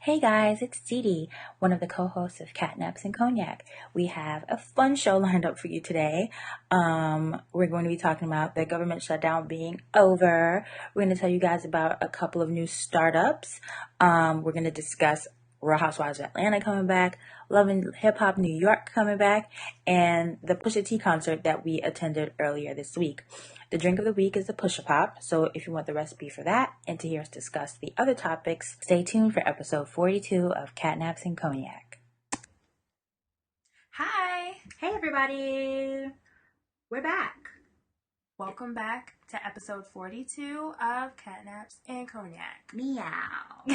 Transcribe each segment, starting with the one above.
Hey guys, it's Dee Dee, one of the co-hosts of Catnaps and Cognac. We have a fun show lined up for you today. We're going to be talking about the government shutdown being over. We're going to tell you guys about a couple of new startups. We're going to discuss Real Housewives of Atlanta coming back, Love and Hip Hop New York coming back, and the Pusha T concert that we attended earlier this week. The drink of the week is the Pusha Pop, so if you want the recipe for that and to hear us discuss the other topics, stay tuned for episode 42 of Catnaps and Cognac. Hi! Hey everybody! We're back. Welcome back to episode 42 of Catnaps and Cognac. Meow.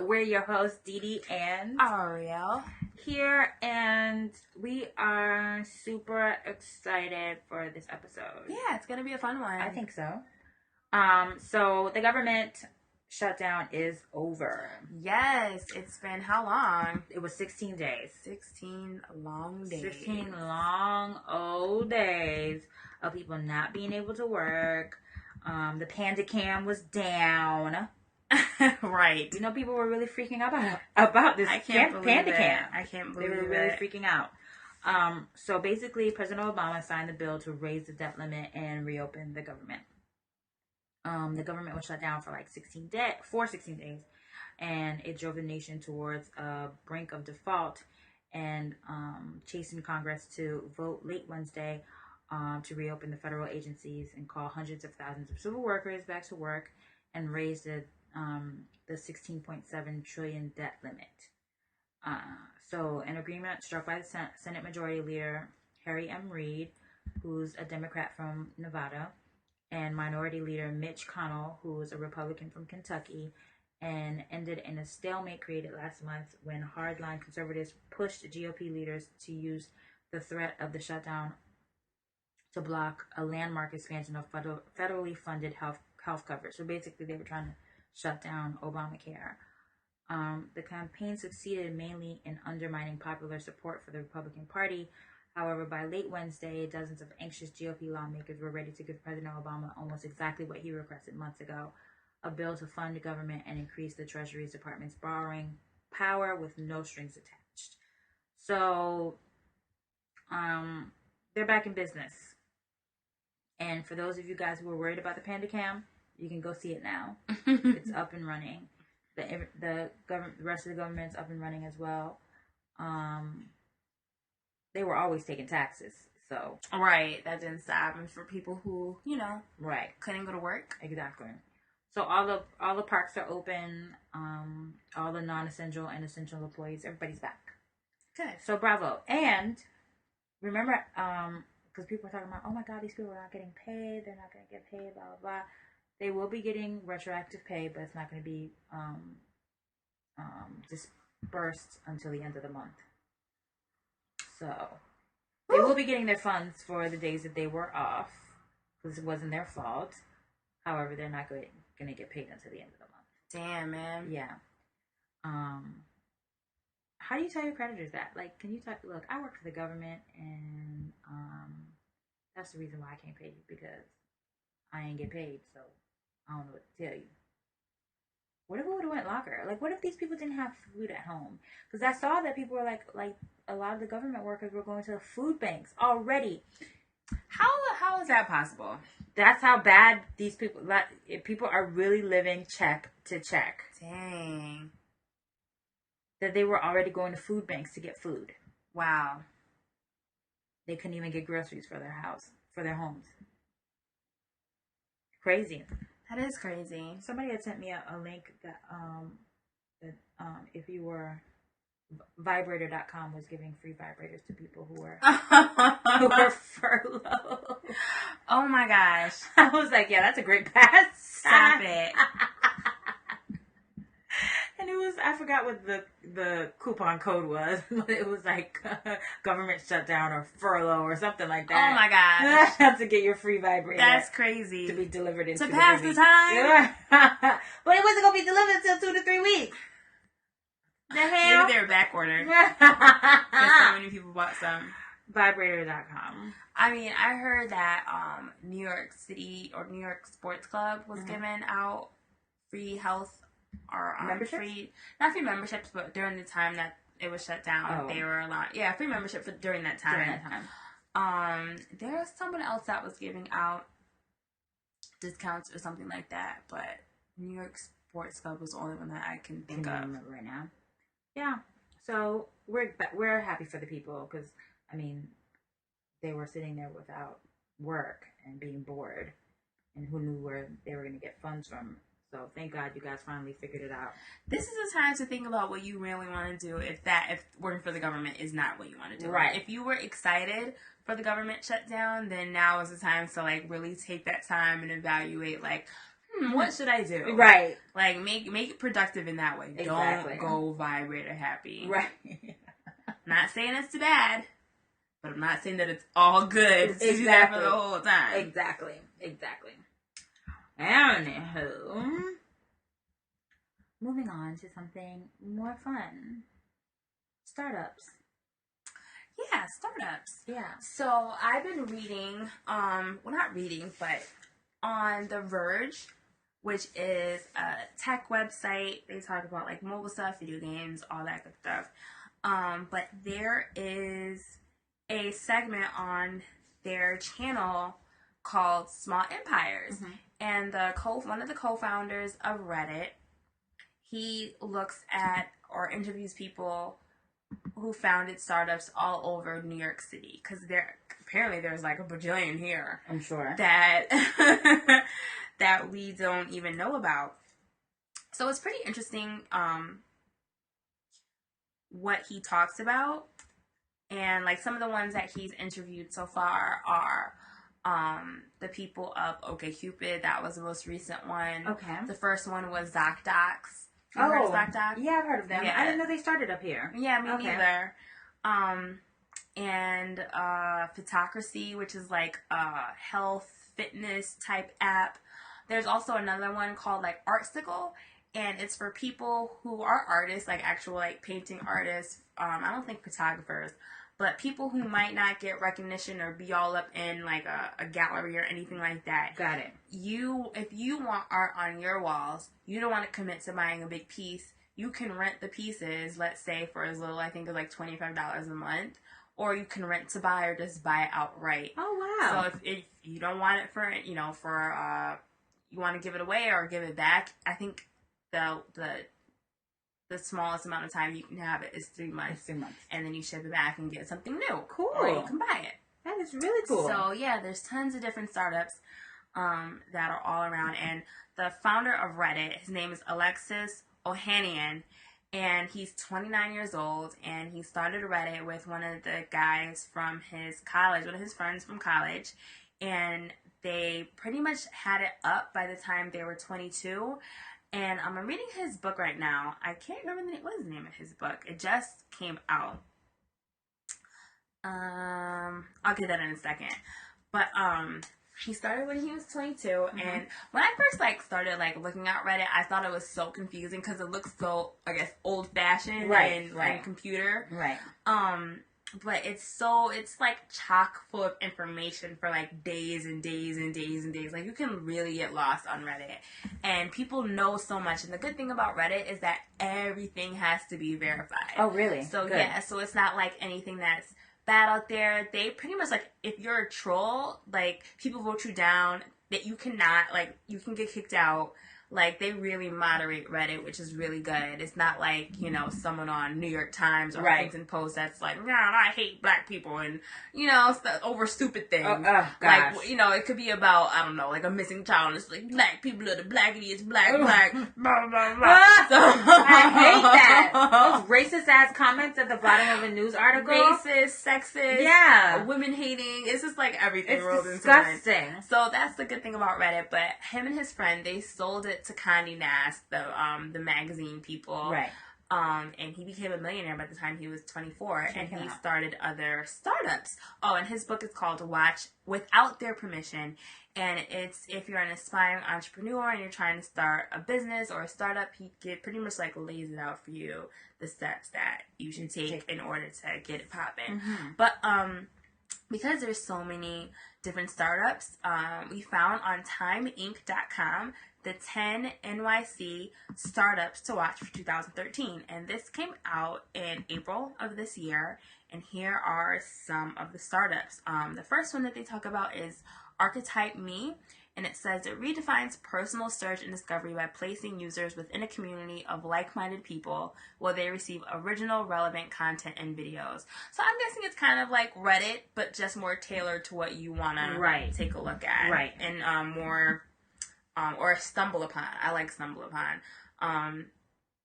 We're your hosts, Dee Dee and Ariel. Here, and we are super excited for this episode. Yeah, it's gonna be a fun one. I think so. So the government shutdown is over. Yes, it's been how long? It was 16 days. 16 long days. 16 long old days of people not being able to work. The Panda Cam was down. Right. You know, people were really freaking out about this Panda Cam. I can't believe it. They were really freaking out. So basically, President Obama signed the bill to raise the debt limit and reopen the government. The government was shut down for like 16 days, and it drove the nation towards a brink of default and chasing Congress to vote late Wednesday to reopen the federal agencies and call hundreds of thousands of civil workers back to work and raise the 16.7 trillion debt limit. So an agreement struck by the Senate Majority Leader Harry M. Reid, who's a Democrat from Nevada, and Minority Leader Mitch McConnell, who is a Republican from Kentucky, and ended in a stalemate created last month when hardline conservatives pushed GOP leaders to use the threat of the shutdown to block a landmark expansion of federally funded health coverage. So basically, they were trying to shut down Obamacare. The campaign succeeded mainly in undermining popular support for the Republican Party. However, by late Wednesday, dozens of anxious GOP lawmakers were ready to give President Obama almost exactly what he requested months ago, a bill to fund the government and increase the Treasury Department's borrowing power with no strings attached. So, they're back in business. And for those of you guys who were worried about the Panda Cam, you can go see it now. It's up and running. The rest of the government's up and running as well. They were always taking taxes, so right, that didn't stop. And for people who right couldn't go to work, exactly. So all the parks are open. All the non-essential and essential employees, everybody's back. Good. So bravo. And remember, because people are talking about, oh my God, these people are not getting paid. They're not going to get paid. Blah blah blah. They will be getting retroactive pay, but it's not going to be dispersed until the end of the month. So they will be getting their funds for the days that they were off because it wasn't their fault. However, they're not going to get paid until the end of the month. Damn, man. Yeah. How do you tell your creditors that? Like, can you talk? Look, I work for the government, and that's the reason why I can't pay you because I ain't get paid. So I don't know what to tell you. What if it would have went longer? Like, what if these people didn't have food at home? Because I saw that people were like a lot of the government workers were going to the food banks already. How is that possible? That's how bad these people. People are really living check to check. Dang. That they were already going to food banks to get food. Wow. They couldn't even get groceries for their homes. Crazy. That is crazy. Somebody had sent me a link that if you were vibrator.com was giving free vibrators to people who were furloughed. Oh my gosh. I was like, yeah, that's a great pass. Stop it. And it was, I forgot what the coupon code was, but it was like government shutdown or furlough or something like that. Oh my gosh. Have to get your free vibrator. That's crazy. To be delivered in to pass the time. But it wasn't going to be delivered until 2 to 3 weeks. The hell? Maybe they were back ordered. Because so many people bought some. Vibrator.com. I mean, I heard that New York City or New York Sports Club was giving out free health or memberships? not free memberships, but during the time that it was shut down, they were allowed. Yeah, free membership during that time. There was someone else that was giving out discounts or something like that, but New York Sports Club was the only one that I can think of right now. Yeah, so we're happy for the people because I mean they were sitting there without work and being bored, and who knew where they were going to get funds from. So thank God you guys finally figured it out. This is the time to think about what you really want to do if working for the government is not what you want to do. Right. If you were excited for the government shutdown, then now is the time to like really take that time and evaluate like, what should I do? Right. Like make it productive in that way. Exactly. Don't go vibrator happy. Right. I'm not saying it's too bad, but I'm not saying that it's all good to do that for the whole time. Exactly. Anywho, moving on to something more fun. Startups. Yeah, startups. Yeah. So I've been reading, not reading, but on The Verge, which is a tech website. They talk about like mobile stuff, video games, all that good stuff. But there is a segment on their channel called Small Empires. Mm-hmm. And one of the co-founders of Reddit, he looks at or interviews people who founded startups all over New York City, because there's like a bajillion here. I'm sure that that we don't even know about. So it's pretty interesting what he talks about, and like some of the ones that he's interviewed so far are the people of OkCupid. That was the most recent one. Okay. The first one was ZocDocs. You heard of ZocDocs? Yeah, I've heard of them. Yeah. I didn't know they started up here. Yeah, me neither. And Photocracy, which is like a health fitness type app. There's also another one called like Artsicle, and it's for people who are artists, like actual like painting artists. I don't think photographers, but people who might not get recognition or be all up in like a gallery or anything like that. Got it. If you want art on your walls, you don't want to commit to buying a big piece. You can rent the pieces, let's say for as little, I think it's like $25 a month, or you can rent to buy or just buy it outright. Oh wow! So if you don't want it for you want to give it away or give it back, I think the smallest amount of time you can have it is 3 months. 3 months. And then you ship it back and get something new. Cool. Or you can buy it. That is really cool. So, yeah, there's tons of different startups that are all around. And the founder of Reddit, his name is Alexis Ohanian, and he's 29 years old. And he started Reddit with one of the guys from his college, one of his friends from college. And they pretty much had it up by the time they were 22. And I'm reading his book right now. I can't remember what is the name of his book. It just came out. I'll get that in a second. But he started when he was 22. Mm-hmm. And when I first started looking at Reddit, I thought it was so confusing because it looks so, I guess, old fashioned and computer. Right. But it's like chock full of information for days and days and days and days. You can really get lost on Reddit. And people know so much. And the good thing about Reddit is that everything has to be verified. Oh, really? So, good. Yeah. So it's not anything that's bad out there. They pretty much, if you're a troll, people vote you down, that you cannot, you can get kicked out. They really moderate Reddit, which is really good. It's not someone on New York Times or Huffington Post that's I hate black people and, over stupid things. Gosh. It could be about, I don't know, a missing child and it's black people are the black idiots, black, blah, blah, blah. So, I hate that. Those racist ass comments at the bottom of a news article. Racist, sexist. Yeah. Women hating. It's just everything rolled into one. It's disgusting. So that's the good thing about Reddit. But him and his friend, they sold it to Condé Nast, the magazine people. Right. And he became a millionaire by the time he was 24, and he started other startups. Oh, and his book is called Watch Without Their Permission, and it's if you're an aspiring entrepreneur and you're trying to start a business or a startup, he pretty much lays it out for you, the steps that you should take in order to get it popping. Mm-hmm. But because there's so many different startups, we found on timeinc.com the 10 NYC startups to watch for 2013. And this came out in April of this year. And here are some of the startups. The first one that they talk about is Archetype Me. And it says it redefines personal search and discovery by placing users within a community of like-minded people where they receive original, relevant content and videos. So I'm guessing it's kind of like Reddit, but just more tailored to what you want to take a look at. Right. And more, or Stumble Upon. I like Stumble Upon.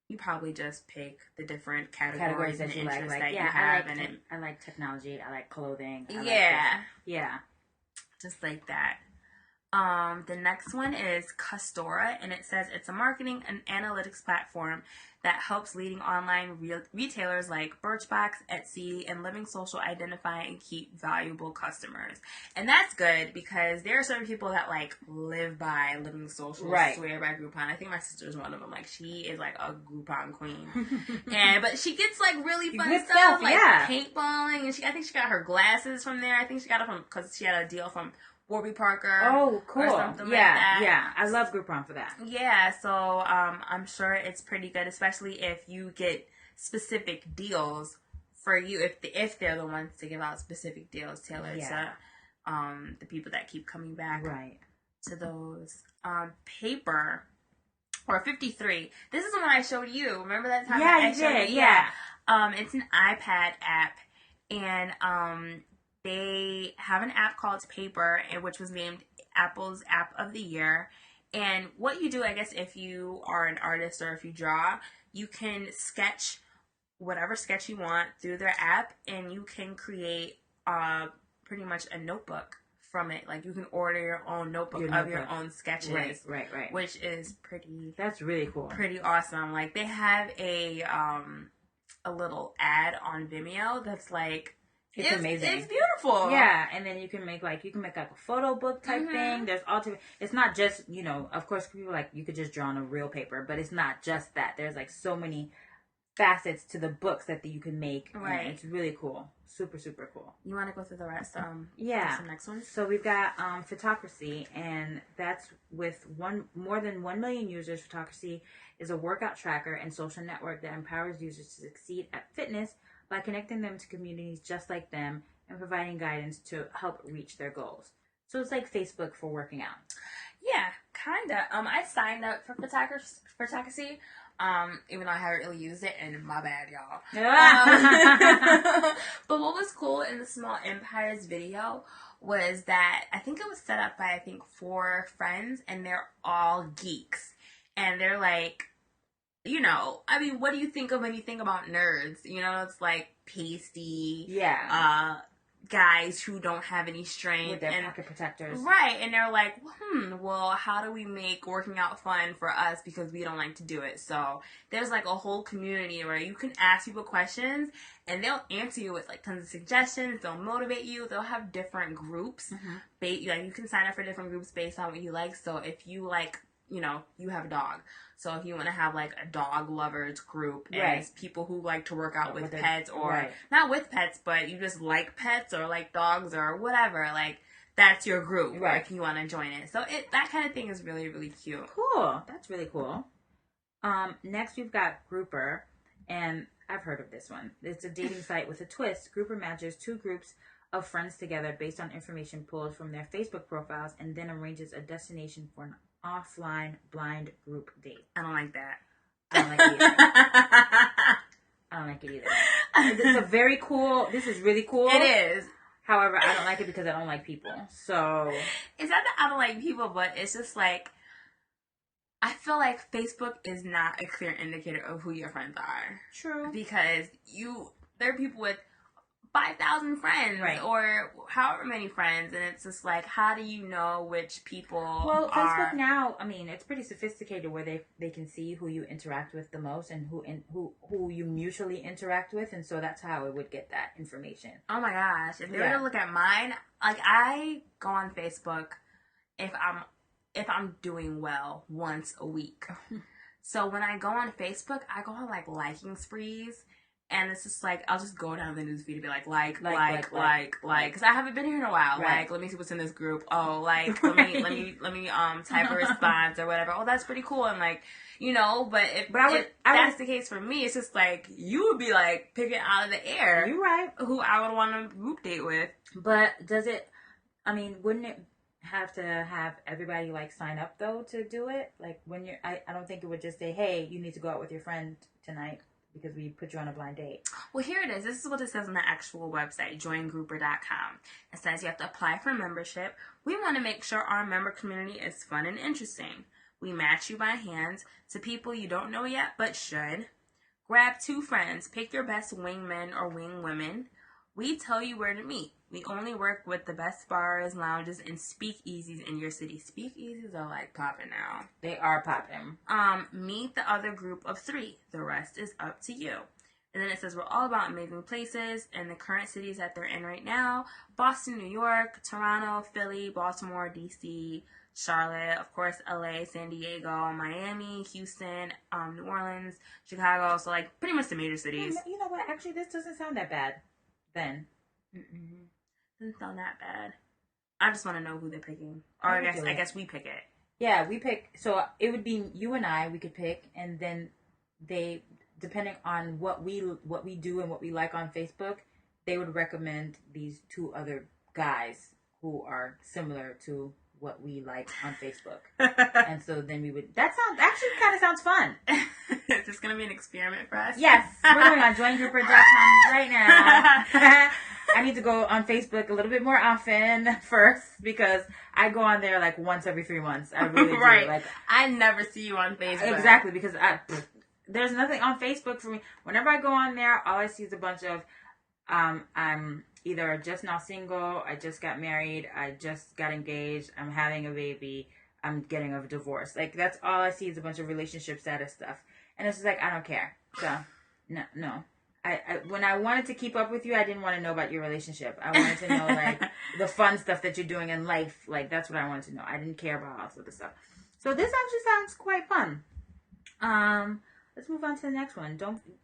You probably just pick the different categories and interests that you have. I like technology. I like clothing. Yeah. Just like that. The next one is Custora, and it says it's a marketing and analytics platform that helps leading online retailers like Birchbox, Etsy, and Living Social identify and keep valuable customers. And that's good because there are certain people that like live by Living Social, swear by Groupon. I think my sister's one of them. Like she is like a Groupon queen, but she gets like really fun stuff like paintballing, and I think she got her glasses from there. I think she got it from because she had a deal from Warby Parker. Oh, cool. Or something like that. Yeah. I love Groupon for that. Yeah, so I'm sure it's pretty good, especially if you get specific deals for you, if they're the ones to give out specific deals tailored to the people that keep coming back to those. Paper, or 53. This is the one I showed you. Remember that time I showed you? Yeah. It's an iPad app, and they have an app called Paper, which was named Apple's App of the Year. And what you do, I guess, if you are an artist or if you draw, you can sketch whatever sketch you want through their app, and you can create pretty much a notebook from it. Like you can order your own notebook of your own sketches. Right. Which is pretty. That's really cool. Pretty awesome. Like they have a little ad on Vimeo that's like. It's amazing. It's beautiful. Yeah, and then you can make like a photo book type thing. There's it's not just, of course people like you could just draw on a real paper, but it's not just that. There's like so many facets to the books that you can make. Right. It's really cool. Super, super cool. You want to go through the rest? Some next ones. So we've got Photocracy, and that's with more than 1 million users. Photocracy is a workout tracker and social network that empowers users to succeed at fitness by connecting them to communities just like them and providing guidance to help reach their goals. So it's like Facebook for working out. Yeah, kinda. I signed up for Photocracy, even though I haven't really used it, and my bad, y'all. But what was cool in the Small Empires video was that I think it was set up by 4 friends, and they're all geeks. And they're like, what do you think of when you think about nerds? It's like pasty, guys who don't have any strength with their pocket protectors, right? And they're like, well, how do we make working out fun for us because we don't like to do it? So there's like a whole community where you can ask people questions and they'll answer you with like tons of suggestions. They'll motivate you. They'll have different groups. You can sign up for different groups based on what you like. So if you like, you have a dog. So if you want to have like a dog lovers group and people who like to work out with pets or not with pets, but you just like pets or like dogs or whatever, like that's your group if you want to join it. So that kind of thing is really, really cute. Cool. That's really cool. Next we've got Grouper, and I've heard of this one. It's a dating site with a twist. Grouper matches 2 groups of friends together based on information pulled from their Facebook profiles and then arranges a destination for an offline blind group date. I don't like that. I don't like it either. I don't like it either. It's a very cool. This is really cool. It is. However, I don't like it because I don't like people. So it's not that I don't like people, but it's just like I feel like Facebook is not a clear indicator of who your friends are. True. Because there are people with 5,000 friends or however many friends, and it's just like, how do you know which people Well, Facebook now, it's pretty sophisticated where they can see who you interact with the most and who you mutually interact with, and so that's how it would get that information. Oh my gosh. If they were to look at mine, like I go on Facebook if I'm doing well once a week. So when I go on Facebook, I go on like liking sprees. And it's just like, I'll just go down the newsfeed and be like, because I haven't been here in a while. Right. Like, let me see what's in this group. Oh, like, let me type a response or whatever. Oh, that's pretty cool. And like, you know, but if that's the case for me, it's just like, you would be like picking out of the air. You're right. Who I would want to group date with. But wouldn't it have to have everybody like sign up though to do it? Like when I don't think it would just say, hey, you need to go out with your friend tonight because we put you on a blind date. Well, here it is. This is what it says on the actual website, joingrouper.com. It says you have to apply for membership. We want to make sure our member community is fun and interesting. We match you by hand to people you don't know yet but should. Grab 2 friends. Pick your best wingmen or wingwomen. We tell you where to meet. We only work with the best bars, lounges, and speakeasies in your city. Speakeasies are like popping now. They are popping. Meet the other group of 3. The rest is up to you. And then it says we're all about amazing places and the current cities that they're in right now. Boston, New York, Toronto, Philly, Baltimore, DC, Charlotte, of course, LA, San Diego, Miami, Houston, New Orleans, Chicago. So like pretty much the major cities. You know what? Actually, this doesn't sound that bad then. Doesn't sound that bad. I just want to know who they're picking. Or I guess we pick it. Yeah, we pick. So it would be you and I. We could pick, and then they, depending on what we do and what we like on Facebook, they would recommend these 2 other guys who are similar to what we like on Facebook. And so then we would. That kind of sounds fun. Is this gonna be an experiment for us? Yes, we're going on joingrouper.com right now. I need to go on Facebook a little bit more often first because I go on there like once every 3 months. I really do. Right. Like I never see you on Facebook. Exactly, because there's nothing on Facebook for me. Whenever I go on there, all I see is a bunch of I'm either just now single, I just got married, I just got engaged, I'm having a baby, I'm getting a divorce. Like that's all I see is a bunch of relationship status stuff. And it's just like I don't care. So no. I when I wanted to keep up with you, I didn't want to know about your relationship. I wanted to know like the fun stuff that you're doing in life. Like that's what I wanted to know. I didn't care about all sorts of stuff. So this actually sounds quite fun. Let's move on to the next one.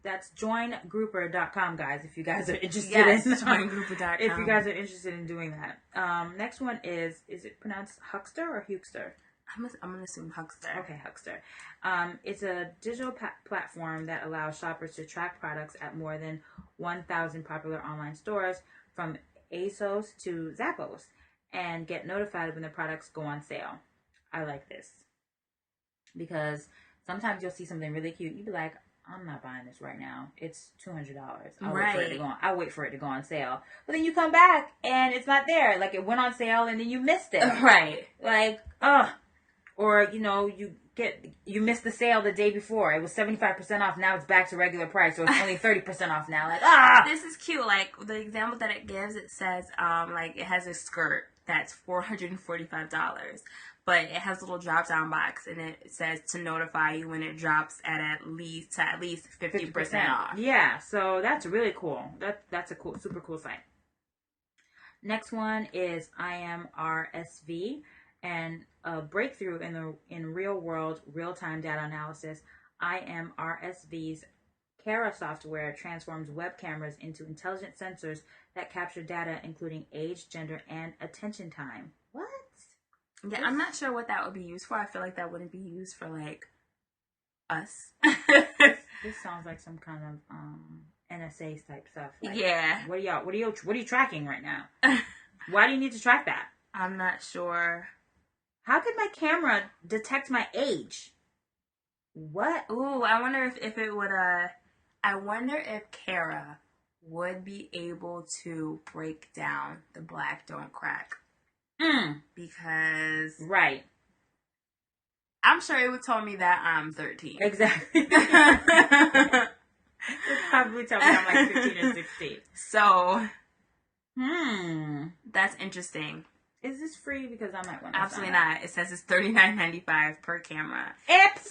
That's joingrouper.com, guys. If you guys are interested in joingrouper.com. If you guys are interested in doing that. Next one is it pronounced Huckster or Huckster? I'm gonna assume Huckster. Okay, Huckster. It's a digital platform that allows shoppers to track products at more than 1,000 popular online stores, from ASOS to Zappos, and get notified when the products go on sale. I like this because sometimes you'll see something really cute. You'd be like, I'm not buying this right now. It's $200. I'll wait for it to go on sale. But then you come back and it's not there. Like it went on sale and then you missed it. Right. Like, or, you know, you missed the sale the day before. It was 75% off. Now it's back to regular price. So it's only 30% off now. Like, This is cute. Like, the example that it gives, it says, like, it has a skirt that's $445. But it has a little drop-down box, and it says to notify you when it drops at least 50% off. Yeah, so that's really cool. That's a super cool site. Next one is IMRSV. And a breakthrough in real-world, real-time data analysis. IMRSV's Kara software transforms web cameras into intelligent sensors that capture data including age, gender, and attention time. What? Yeah, I'm not sure what that would be used for. I feel like that wouldn't be used for, like, us. This sounds like some kind of NSA type stuff. Like, yeah. What are you tracking right now? Why do you need to track that? I'm not sure. How could my camera detect my age? What? Ooh, I wonder if it would, I wonder if Kara would be able to break down the black don't crack. Because... Right. I'm sure it would tell me that I'm 13. Exactly. It would probably tell me I'm like 15 or 16. So... That's interesting. Is this free? Because I might want to. Absolutely not. It says it's $39.95 per camera.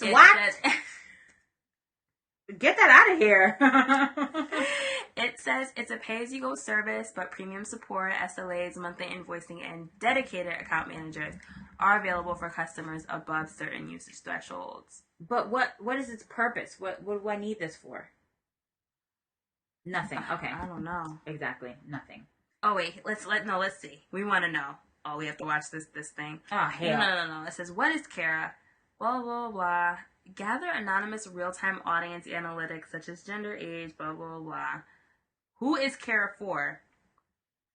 What? Get that out of here. It says it's a pay-as-you-go service, but premium support, SLAs, monthly invoicing, and dedicated account managers are available for customers above certain usage thresholds. But what is its purpose? What do I need this for? Nothing. Okay. I don't know. Exactly. Nothing. Oh wait, let's see. We want to know. Oh, we have to watch this thing. Oh hell. No. It says, what is Kara? Blah blah blah. Gather anonymous real-time audience analytics such as gender, age, blah blah blah. Who is Kara for?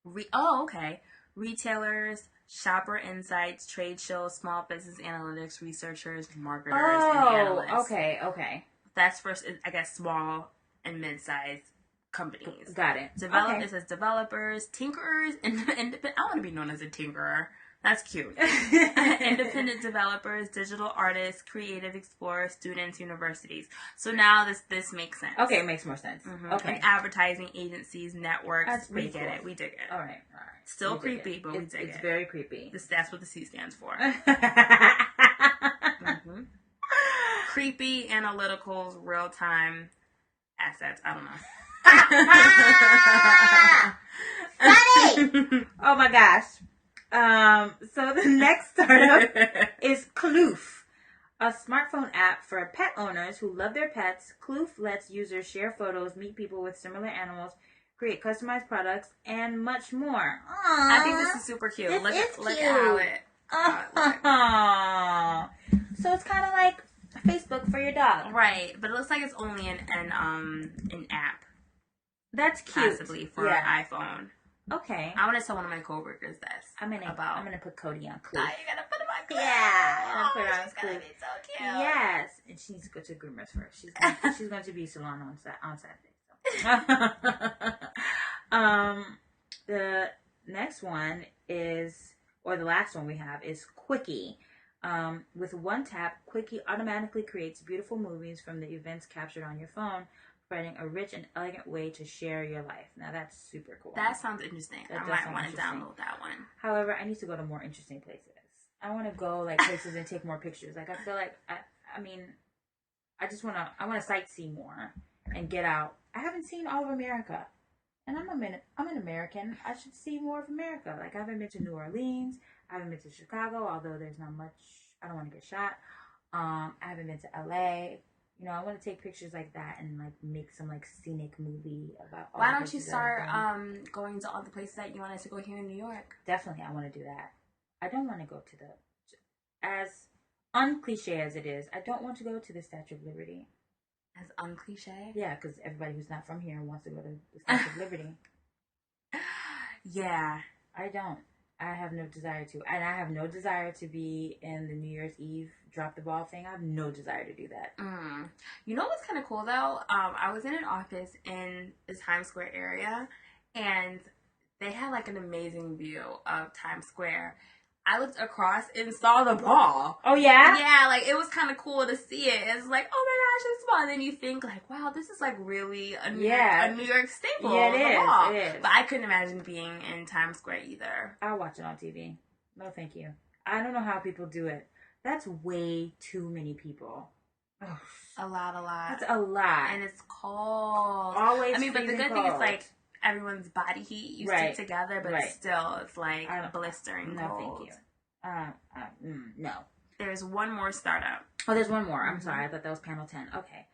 Okay. Retailers, shopper insights, trade shows, small business analytics, researchers, marketers, and analysts. Okay. That's for, I guess, small and mid-sized companies. Got it. It says developers, tinkerers, independent. I want to be known as a tinkerer. That's cute. Independent developers, digital artists, creative explorers, students, universities. So now this makes sense. Okay, it makes more sense. Mm-hmm. Okay. And advertising agencies, networks. We get it. We dig it. All right. Still creepy, but we dig it. It's very creepy. That's what the C stands for. Creepy, analyticals, real-time assets. I don't know. Funny! Oh my gosh. So the next startup is Kloof, a smartphone app for pet owners who love their pets. Kloof lets users share photos, meet people with similar animals, create customized products, and much more. Aww. I think this is super cute. Look at how it. So it's kind of like Facebook for your dog, right? But it looks like it's only an app. That's cute. Possibly for an iPhone. Okay. I want to tell one of my coworkers this. I'm gonna put Cody on Kloof. Oh, you're gonna put him on Kloof. Yeah, I'm gonna put her on she's gonna be so cute. Yes, and she needs to go to groomers first. She's going to be salon on Saturday. So. The next one is, or the last one we have is Quickie. With one tap, Quickie automatically creates beautiful movies from the events captured on your phone, providing a rich and elegant way to share your life. Now that's super cool. That sounds interesting. I might want to download that one. However, I need to go to more interesting places. I want to go like places and take more pictures. Like I feel like I want to sightsee more and get out. I haven't seen all of America, and I'm an American. I should see more of America. Like I haven't been to New Orleans. I haven't been to Chicago, although there's not much. I don't want to get shot. I haven't been to LA. You know, I want to take pictures like that and like make some like scenic movie about. Why don't you start going to all the places that you wanted to go here in New York? Definitely, I want to do that. I don't want to go to as uncliche as it is. I don't want to go to the Statue of Liberty. As uncliche? Yeah, because everybody who's not from here wants to go to the Statue of Liberty. Yeah, I don't. I have no desire to. And I have no desire to be in the New Year's Eve drop the ball thing. I have no desire to do that. You know what's kind of cool, though? I was in an office in the Times Square area, and they had, like, an amazing view of Times Square. I looked across and saw the ball. Oh, yeah? Yeah, like, it was kind of cool to see it. It's like, oh, my gosh, it's ball. And then you think, like, wow, this is, like, really a New York staple. Yeah, it is. But I couldn't imagine being in Times Square either. I'll watch it on TV. No, thank you. I don't know how people do it. That's way too many people. Ugh. A lot. That's a lot. And it's cold. Always. I mean, but the good thing is, like, everyone's body heat you stick together, but still, it's like blistering cold. Thank you. No. There's one more startup. Oh, there's one more. I'm sorry. I thought that was panel 10. Okay.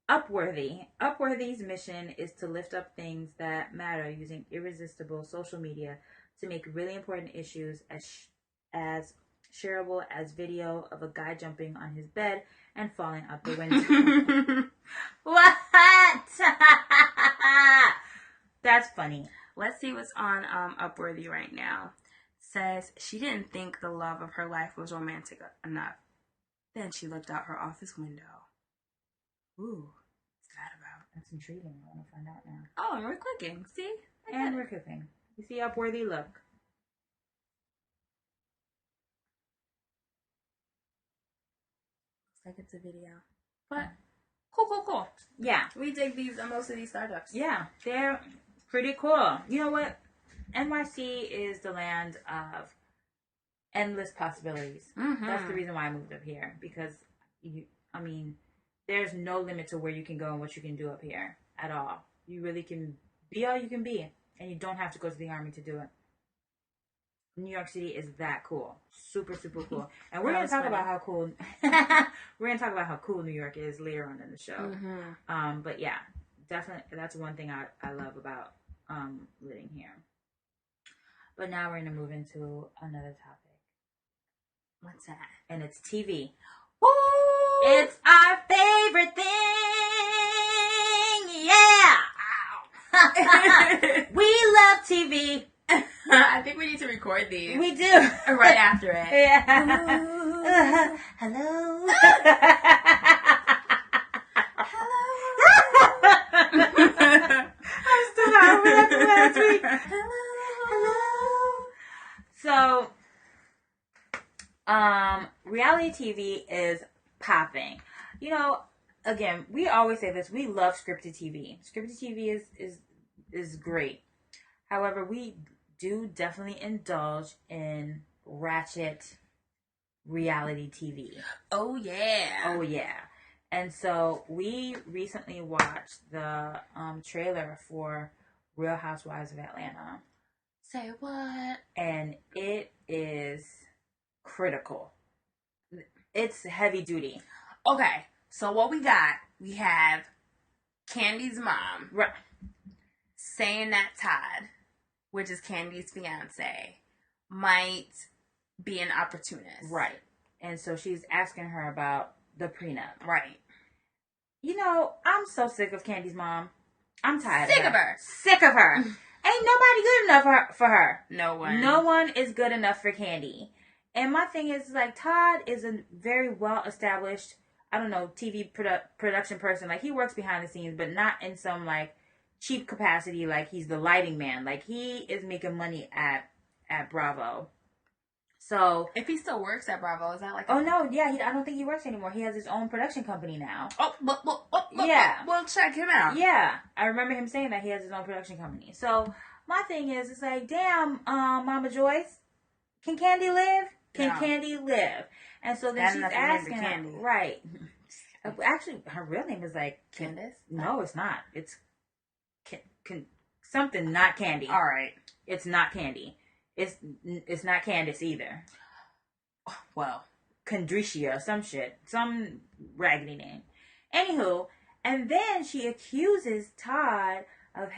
Upworthy. Upworthy's mission is to lift up things that matter using irresistible social media to make really important issues as shareable as video of a guy jumping on his bed and falling out the window. What? That's funny. Let's see what's on Upworthy right now. Says she didn't think the love of her life was romantic enough. Then she looked out her office window. Ooh, what's that about? That's intriguing. I want to find out now. Oh, and we're clicking. See? And we're clicking. You see Upworthy? Look. Looks like it's a video. But cool. Yeah. We dig most of these startups. Yeah, they're pretty cool. You know what? NYC is the land of endless possibilities. Mm-hmm. That's the reason why I moved up here. Because, there's no limit to where you can go and what you can do up here at all. You really can be all you can be. And you don't have to go to the Army to do it. New York City is that cool. Super, super cool. And we're going to talk about how cool... we're going to talk about how cool New York is later on in the show. Mm-hmm. But yeah, definitely, that's one thing I love about living here. But now we're gonna move into another topic. What's that? And it's TV. Woo! It's our favorite thing. Yeah. We love TV. I think we need to record these. We do. Right after it. Yeah. Hello. I'm still not over that from last week. Hello. So, reality TV is popping. You know, again, we always say this. We love scripted TV. Scripted TV is great. However, we do definitely indulge in ratchet reality TV. Oh yeah. Oh yeah. And so we recently watched the trailer for Real Housewives of Atlanta. Say what? And it is critical. It's heavy duty. Okay, so what we have Candy's mom. Right. Saying that Todd, which is Candy's fiance, might be an opportunist. Right. And so she's asking her about the prenup. Right. You know, I'm so sick of Candy's mom. I'm tired Sick of her. Sick of her. Ain't nobody good enough for her. No one. No one is good enough for Candy. And my thing is, like, Todd is a very well-established, I don't know, TV production person. Like, he works behind the scenes, but not in some, like, cheap capacity, like he's the lighting man. Like, he is making money at Bravo. So if he still works at Bravo, is that like? Oh no, yeah, I don't think he works anymore. He has his own production company now. Yeah. Well, check him out. Yeah, I remember him saying that he has his own production company. So my thing is, it's like, damn, Mama Joyce, can Candy live? Can Candy live? And so then she's asking her, right? Actually, her real name is like Candace. No, it's not. It's something, not Candy. All right, it's not Candy. It's not Candace either. Well, Condricia, some shit, some raggedy name. Anywho, and then she accuses Todd of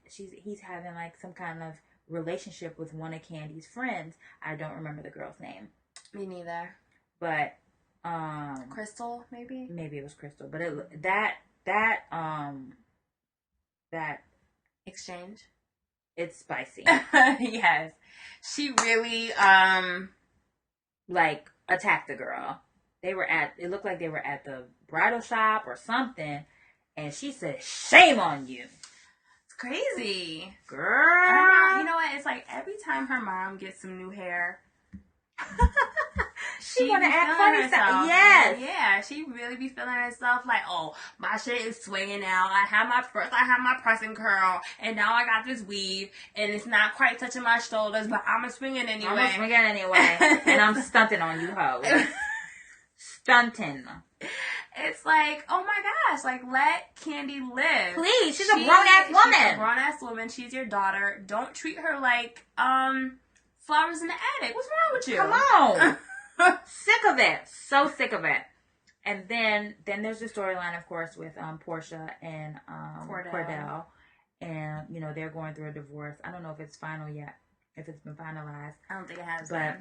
he's having like some kind of relationship with one of Candy's friends. I don't remember the girl's name. Me neither. But Crystal, maybe. Maybe it was Crystal. But that exchange. It's spicy. Yes. She really like attacked the girl. It looked like they were at the bridal shop or something, and she said, "Shame on you." It's crazy. Girl. You know what? It's like every time her mom gets some new hair, she wanna act funny. Yes. Yeah, she really be feeling herself like, oh, my shit is swinging out. I have my pressing curl, and now I got this weave, and it's not quite touching my shoulders, but I'm swinging anyway. And I'm stunting on you, ho. Stunting. It's like, oh my gosh, like, let Candy live. Please, she's a grown-ass woman. She's a grown-ass woman. She's your daughter. Don't treat her like, flowers in the attic. What's wrong with you? Come on. Sick of it. So sick of it. And then there's the storyline, of course, with Portia and Cordell. And, you know, they're going through a divorce. I don't know if it's final yet, if it's been finalized. I don't think it has been.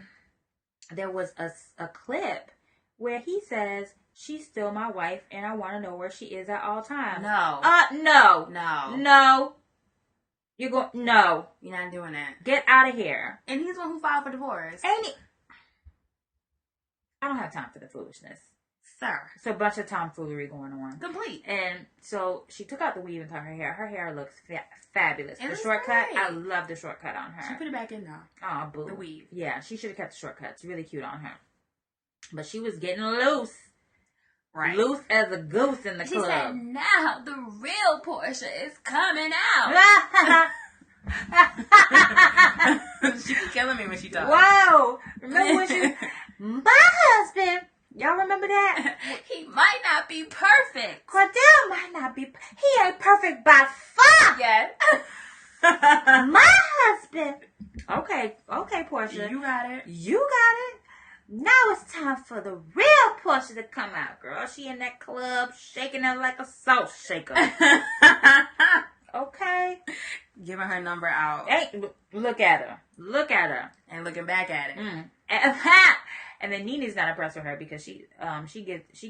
But there was a clip where he says, "She's still my wife, and I want to know where she is at all times." No. No. No. You're not doing it. Get out of here. And he's the one who filed for divorce. I don't have time for the foolishness. Sir. It's a bunch of tomfoolery going on. Complete. And so she took out the weave into her hair. Her hair looks fabulous. The shortcut, great. I love the shortcut on her. She put it back in now. Oh, boo. The weave. Yeah, she should have kept the shortcut. It's really cute on her. But she was getting loose. Right. Loose as a goose in the club. She said, now the real Portia is coming out. She be killing me when she talks. Wow. Remember when she... My husband... Y'all remember that? He might not be perfect. Cordell might not be... He ain't perfect by far. Yes. My husband... Okay, Portia. You got it. You got it. Now it's time for the real Pusha to come out, girl. She in that club shaking it like a salt shaker. Okay. Giving her number out. Hey, look at her. Look at her. And looking back at it. And then Nene's not impressed with her because she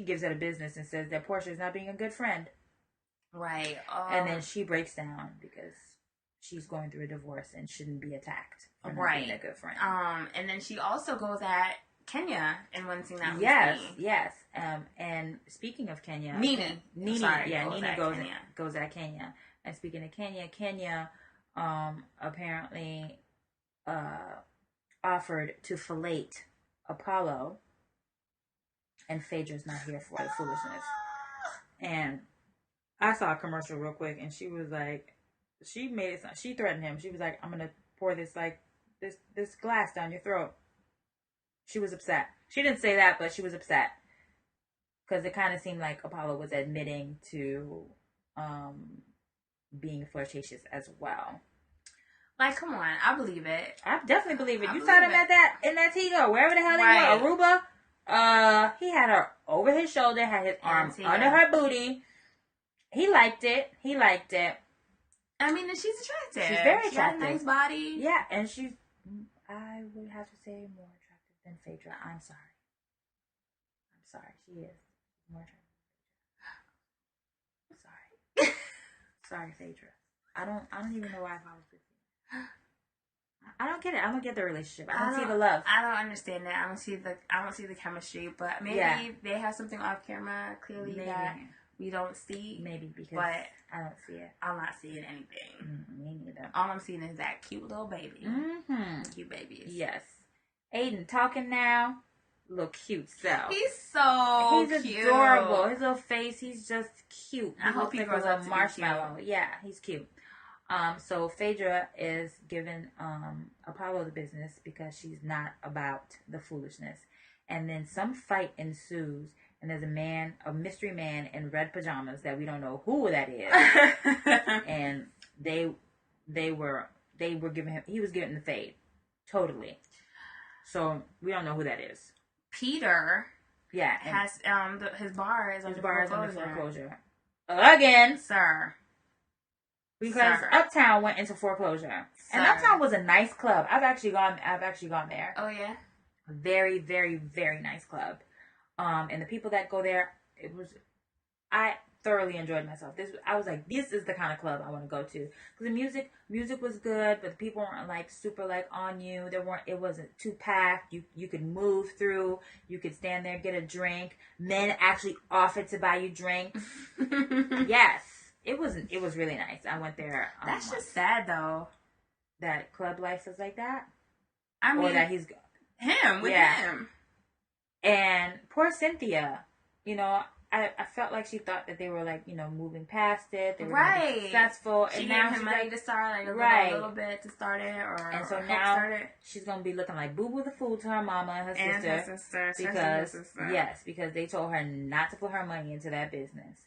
gives her the business and says that Portia is not being a good friend. Right. And then she breaks down because she's going through a divorce and shouldn't be attacked for not being a good friend. And then she also goes at Kenya in one scene that was Yes. And speaking of Kenya, Nene goes at Kenya. And speaking of Kenya apparently offered to fillet Apollo, and Phaedra's not here for the foolishness. And I saw a commercial real quick, and she was like, she threatened him. She was like, I'm gonna pour this glass down your throat. She was upset. She didn't say that, but she was upset because it kind of seemed like Apollo was admitting to being flirtatious as well. Like, come on, I believe it. I definitely believe it. You saw him in that Tigo, wherever the hell they were, Aruba. He had her over his shoulder, had his arm under her booty. He liked it. I mean, she's attractive. She's very attractive. She has a nice body. Yeah, and I would have to say more attractive than Phaedra. I'm sorry. She is more attractive. Sorry, Phaedra. I don't even know why I followed this. I don't get it. I don't get the relationship. I don't see the love. I don't understand that. I don't see the chemistry. But maybe they have something off camera clearly that we don't see. Maybe because I don't see it. I'm not seeing anything. Me neither. All I'm seeing is that cute little baby. Mm-hmm. Cute babies. Yes. Aiden talking now. Little cute self. He's so cute. He's adorable. His little face. He's just cute. I hope he grows up to marshmallow. Be cute. Yeah, he's cute. So Phaedra is giving Apollo the business because she's not about the foolishness. And then some fight ensues, and there's a mystery man in red pajamas that we don't know who that is. And he was giving the fade. Totally. So we don't know who that is. Peter. Yeah. Has his bar is under foreclosure. Again. Sir. Because Uptown went into foreclosure. And Uptown was a nice club. I've actually gone there. Oh yeah? Very, very, very nice club. And the people that go there, I thoroughly enjoyed myself. I was like, this is the kind of club I want to go to. Because the music was good, but the people weren't like super like on you. It wasn't too packed. You could move through. You could stand there, get a drink. Men actually offered to buy you drinks. Yes. It was really nice. I went there. That's just sad though. That club life is like that. I mean, or that he's him with him. And poor Cynthia, I felt like she thought that they were like, moving past it. They were gonna be successful. She and gave now him money to start, like a little bit to start it, and so now she's gonna be looking like Boo Boo the Fool to her mama and her sister, because they told her not to put her money into that business.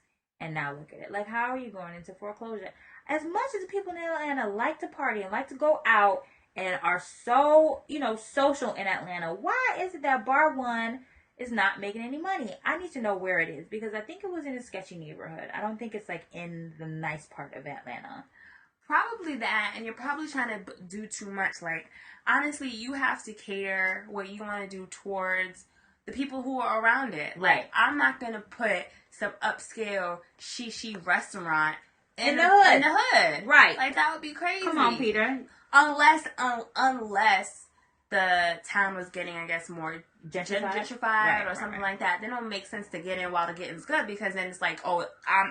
And now look at it. Like, how are you going into foreclosure? As much as the people in Atlanta like to party and like to go out and are so, social in Atlanta, why is it that Bar One is not making any money? I need to know where it is because I think it was in a sketchy neighborhood. I don't think it's like in the nice part of Atlanta. Probably that, and you're probably trying to do too much. Like, honestly, you have to cater what you want to do towards the people who are around it. Right. Like, I'm not going to put some upscale shishi restaurant in the hood. In the hood. Right. Like, that would be crazy. Come on, Peter. Unless the town was getting, I guess, more gentrified or something like that, then it'll make sense to get in while the getting's good, because then it's like, oh,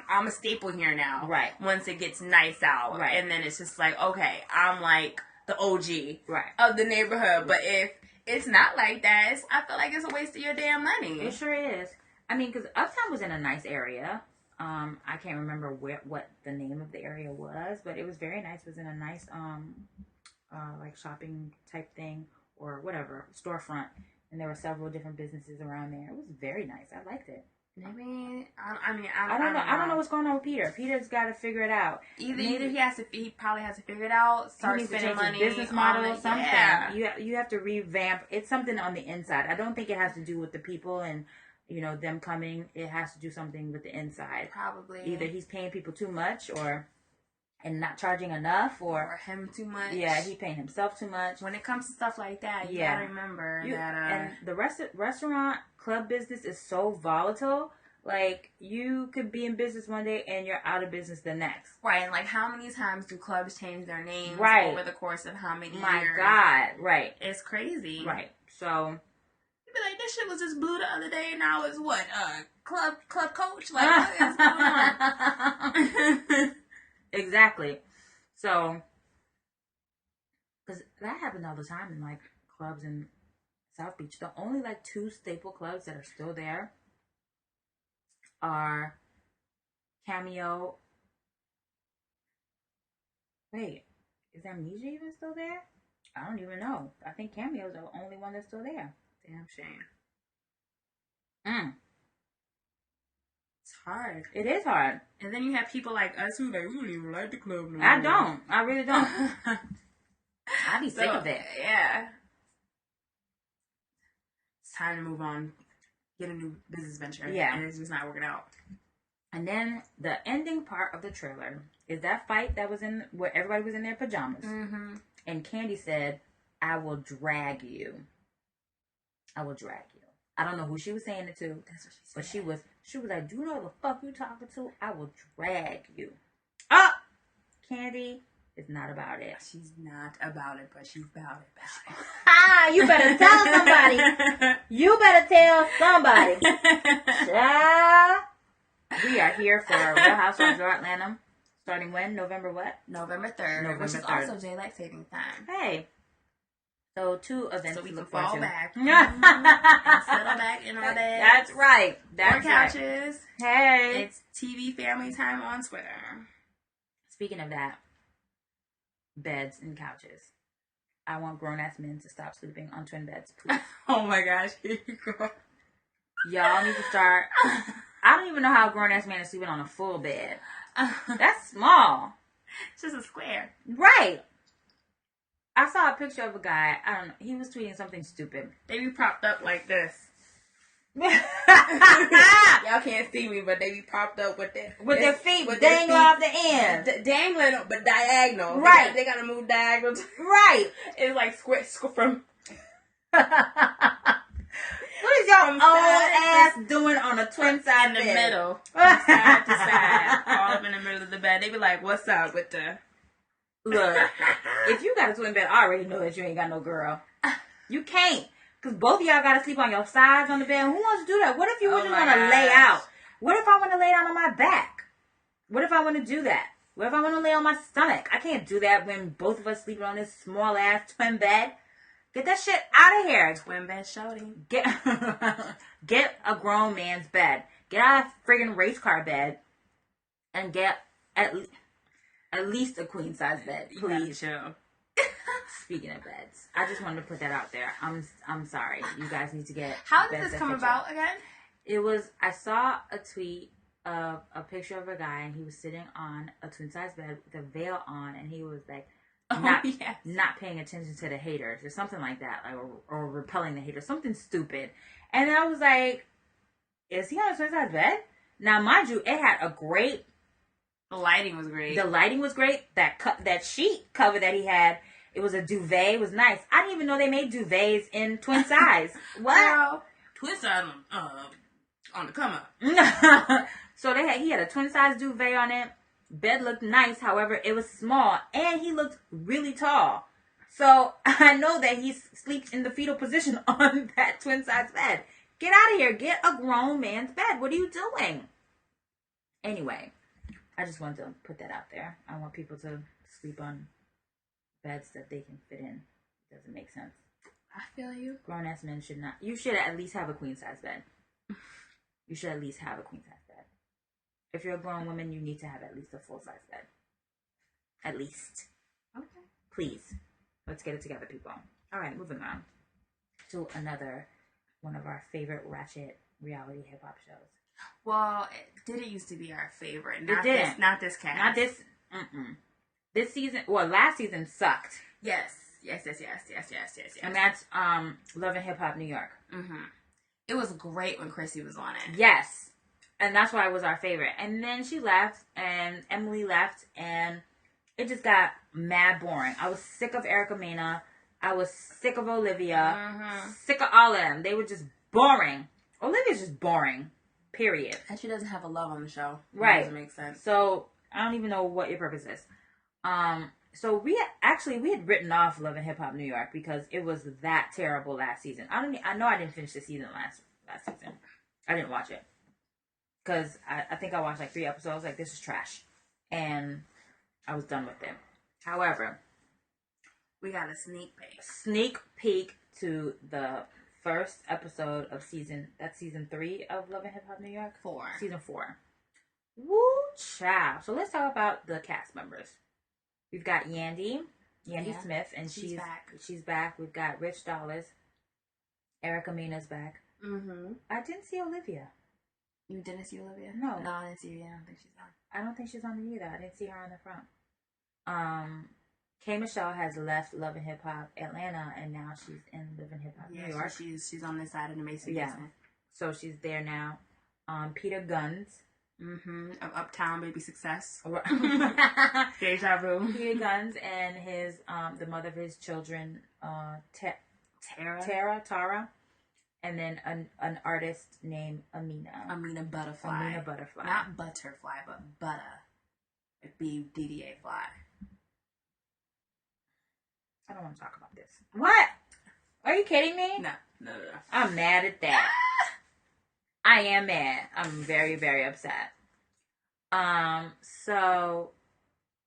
I'm a staple here now. Right. Once it gets nice out. Right. And then it's just like, okay, I'm like the OG right. of the neighborhood. But if it's not like that, I feel like it's a waste of your damn money. It sure is. I mean, because Uptown was in a nice area. I can't remember what the name of the area was, but it was very nice. It was in a nice, like shopping type thing or whatever, storefront. And there were several different businesses around there. It was very nice. I liked it. Maybe I don't know. I don't know what's going on with Peter. Peter's got to figure it out. Either he probably has to figure it out. Start spending money, business model, something. Yeah. You have to revamp. It's something on the inside. I don't think it has to do with the people and them coming. It has to do something with the inside. Probably. Either he's paying people too much, and not charging enough, or him too much. Yeah, he's paying himself too much. When it comes to stuff like that, you gotta remember that. And the restaurant club business is so volatile. Like, you could be in business one day and you're out of business the next. Right, and like, how many times do clubs change their names over the course of how many years? My God, right. It's crazy. Right, so... You'd be like, this shit was just Blue the other day, and now it's what? Club coach? Like, what is going on? Exactly. So, because that happened all the time in, like, clubs in South Beach. The only, like, 2 staple clubs that are still there are Cameo. Wait, is Amnesia even still there? I don't even know. I think Cameo is the only one that's still there. Damn shame. It's hard. It is hard. And then you have people like us who like, we don't even like the club no more. I don't. I really don't. I'd be sick of it. Yeah. It's time to move on. Get a new business venture. Yeah. And it's just not working out. And then the ending part of the trailer is that fight that was in where everybody was in their pajamas. Mm-hmm. And Candy said, I will drag you. I will drag you. I don't know who she was saying it to. That's what she said. But she was like, do you know who the fuck you talking to? I will drag you. Candy is not about it. She's not about it, but she's about it. You better tell somebody. You better tell somebody. We are here for Real Housewives of Atlanta. Starting when? November what? November 3rd. Which is 3rd. Also daylight saving time. Hey. So 2 events so we to can look forward fall to. Back. And settle back in our beds. That's right. That's couches. Right. Hey. It's TV family time on Twitter. Speaking of that, beds and couches. I want grown-ass men to stop sleeping on twin beds, please. Oh my gosh, here you go. Y'all need to start. I don't even know how a grown-ass man is sleeping on a full bed. That's small. It's just a square. Right. I saw a picture of a guy. I don't know. He was tweeting something stupid. They be propped up like this. Y'all can't see me, but they be propped up with their feet dangling off the end. Dangling, but diagonal. Right. They gotta move diagonal. Right. It's like square from... What is your old ass doing on a twin side bed? In the middle. Side to side. All up in the middle of the bed. They be like, what's up with the... Look, if you got a twin bed, I already know that you ain't got no girl. You can't. Because both of y'all got to sleep on your sides on the bed. Who wants to do that? What if you wouldn't want to lay out? What if I want to lay down on my back? What if I want to do that? What if I want to lay on my stomach? I can't do that when both of us sleeping on this small ass twin bed. Get that shit out of here. Twin bed shouting. Get a grown man's bed. Get out of a friggin' race car bed. And get at least a queen size bed, please. Speaking of beds, I just wanted to put that out there. I'm sorry. You guys need to get. How did this come about again? I saw a tweet of a picture of a guy, and he was sitting on a twin size bed with a veil on, and he was like not paying attention to the haters or something like that, like, or repelling the haters, something stupid. And I was like, is he on a twin size bed? Now, mind you, it had a great. The lighting was great. The lighting was great. That sheet cover that he had, it was a duvet. It was nice. I didn't even know they made duvets in twin size. What? Girl, twin size on the come up. So he had a twin size duvet on it. Bed looked nice. However, it was small, and he looked really tall. So I know that he sleeps in the fetal position on that twin size bed. Get out of here. Get a grown man's bed. What are you doing? Anyway. I just wanted to put that out there. I want people to sleep on beds that they can fit in. It doesn't make sense. I feel you. Grown-ass men should not. You should at least have a queen-size bed. You should at least have a queen-size bed. If you're a grown woman, you need to have at least a full-size bed. At least. Okay. Please. Let's get it together, people. All right, moving on to another one of our favorite ratchet reality hip-hop shows. Well, it didn't used to be our favorite. It didn't. Not this cast. Not this. This season. Well, last season sucked. Yes. And that's Love and Hip Hop New York. It was great when Chrissy was on it. Yes. And that's why it was our favorite. And then she left, and Emily left, and it just got mad boring. I was sick of Erica Mena. I was sick of Olivia. Sick of all of them. They were just boring. Olivia's just boring. Period. And she doesn't have a love on the show. Right. Doesn't make sense. So I don't even know what your purpose is. So we had written off Love and Hip Hop New York because it was that terrible last season. I know I didn't finish the season last season. I didn't watch it because I think I watched like 3 episodes. Like, this is trash, and I was done with it. However, we got a sneak peek to the first episode of season 3 of Love and Hip Hop New York. Season 4. Woo child. So let's talk about the cast members. We've got Yandy Smith, and she's back. She's back. We've got Rich Dollars. Erica Mena's back. I didn't see Olivia. You didn't see Olivia? No, I didn't see her. I don't think she's on. I don't think she's on it either. I didn't see her on the front. K. Michelle has left Love and Hip Hop Atlanta, and now she's in Love and Hip Hop New York. She's on this side of the Mason. Yeah, so she's there now. Peter Guns. Of Uptown Baby Success. Deja vu. Peter Guns and his the mother of his children, Tara, and then an artist named Amina Butterfly. Not butterfly, but butter. It'd be DDA fly. I don't want to talk about this. What? Are you kidding me? No. I'm mad at that. I am mad. I'm very, very upset. So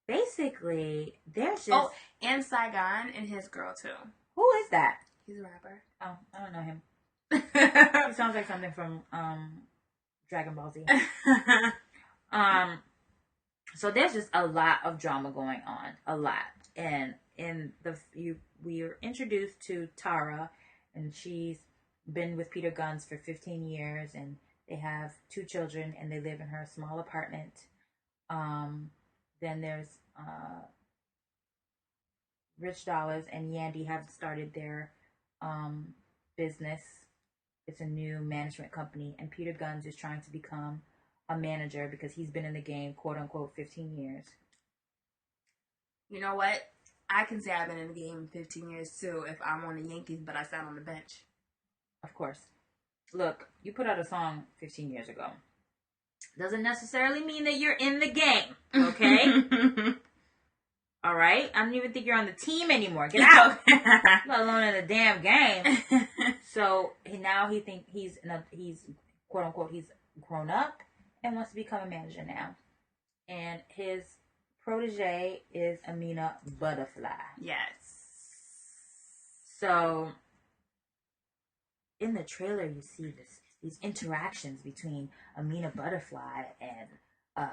basically, there's just... Oh, and Saigon and his girl, too. Who is that? He's a rapper. Oh, I don't know him. He sounds like something from Dragon Ball Z. So there's just a lot of drama going on. A lot. And we are introduced to Tara, and she's been with Peter Guns for 15 years, and they have 2 children, and they live in her small apartment. Then there's Rich Dollars and Yandy have started their business. It's a new management company, and Peter Guns is trying to become a manager because he's been in the game, quote unquote, 15 years. You know what? I can say I've been in the game 15 years too if I'm on the Yankees, but I sat on the bench. Of course. Look, you put out a song 15 years ago. Doesn't necessarily mean that you're in the game, okay? All right? I don't even think you're on the team anymore. Get out. Let alone in the damn game. So now he thinks he's quote unquote, he's grown up and wants to become a manager now. And his protege is Amina Butterfly. Yes. So in the trailer, you see these interactions between Amina Butterfly and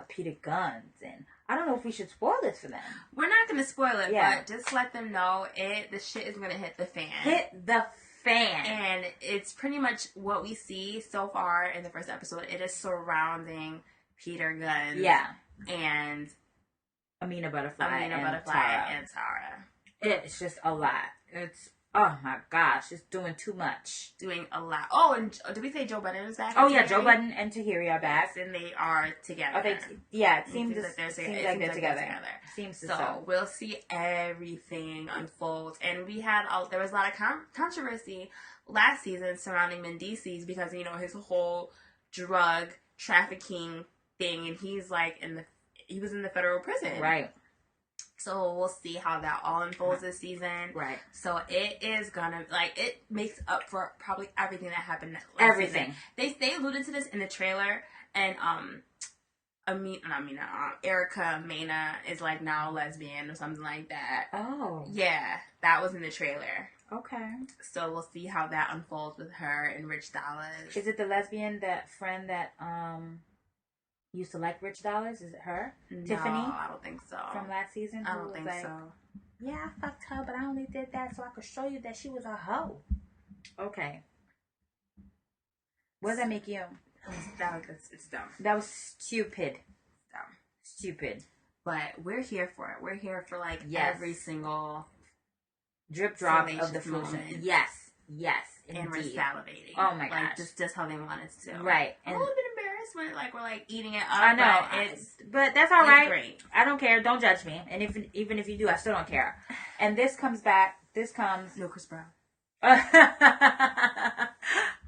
Peter Guns, and I don't know if we should spoil this for them. We're not going to spoil it, but just let them know the shit is going to hit the fan. Hit the fan. And it's pretty much what we see so far in the first episode. It is surrounding Peter Guns. Yeah. And Amina Butterfly and Tara. It's just a lot. It's, oh my gosh, it's doing too much. Doing a lot. Oh, and did we say Joe Budden is back? Oh yeah, Joe Budden and Tahiri are back. Yes, and they are together. It seems like they're together. Seems so. We'll see everything unfold. And there was a lot of controversy last season surrounding Mendices because, you know, his whole drug trafficking thing, and he's like he was in the federal prison. Right. So we'll see how that all unfolds this season. Right. So it is gonna, it makes up for probably everything that happened last season. They alluded to this in the trailer, and Erica Mena is now lesbian or something like that. Oh. Yeah, that was in the trailer. Okay. So we'll see how that unfolds with her and Rich Dollars. Is it the lesbian, that friend that used to like Rich Dollars? Is it her? No, Tiffany? I don't think so. From last season? I don't think so. Yeah, I fucked her, but I only did that so I could show you that she was a hoe. Okay. What does that make you? It's dumb. That was stupid. Dumb. Stupid. But we're here for it. We're here for like every single drip drop of the flu. Yes. Indeed. And we're salivating. Oh my gosh. Like just how they want us to. Right. I'm a little bit embarrassed when we're like eating it up. I know. But that's all right. Great. I don't care. Don't judge me. And even if you do, I still don't care. And this comes. No Chris Brown.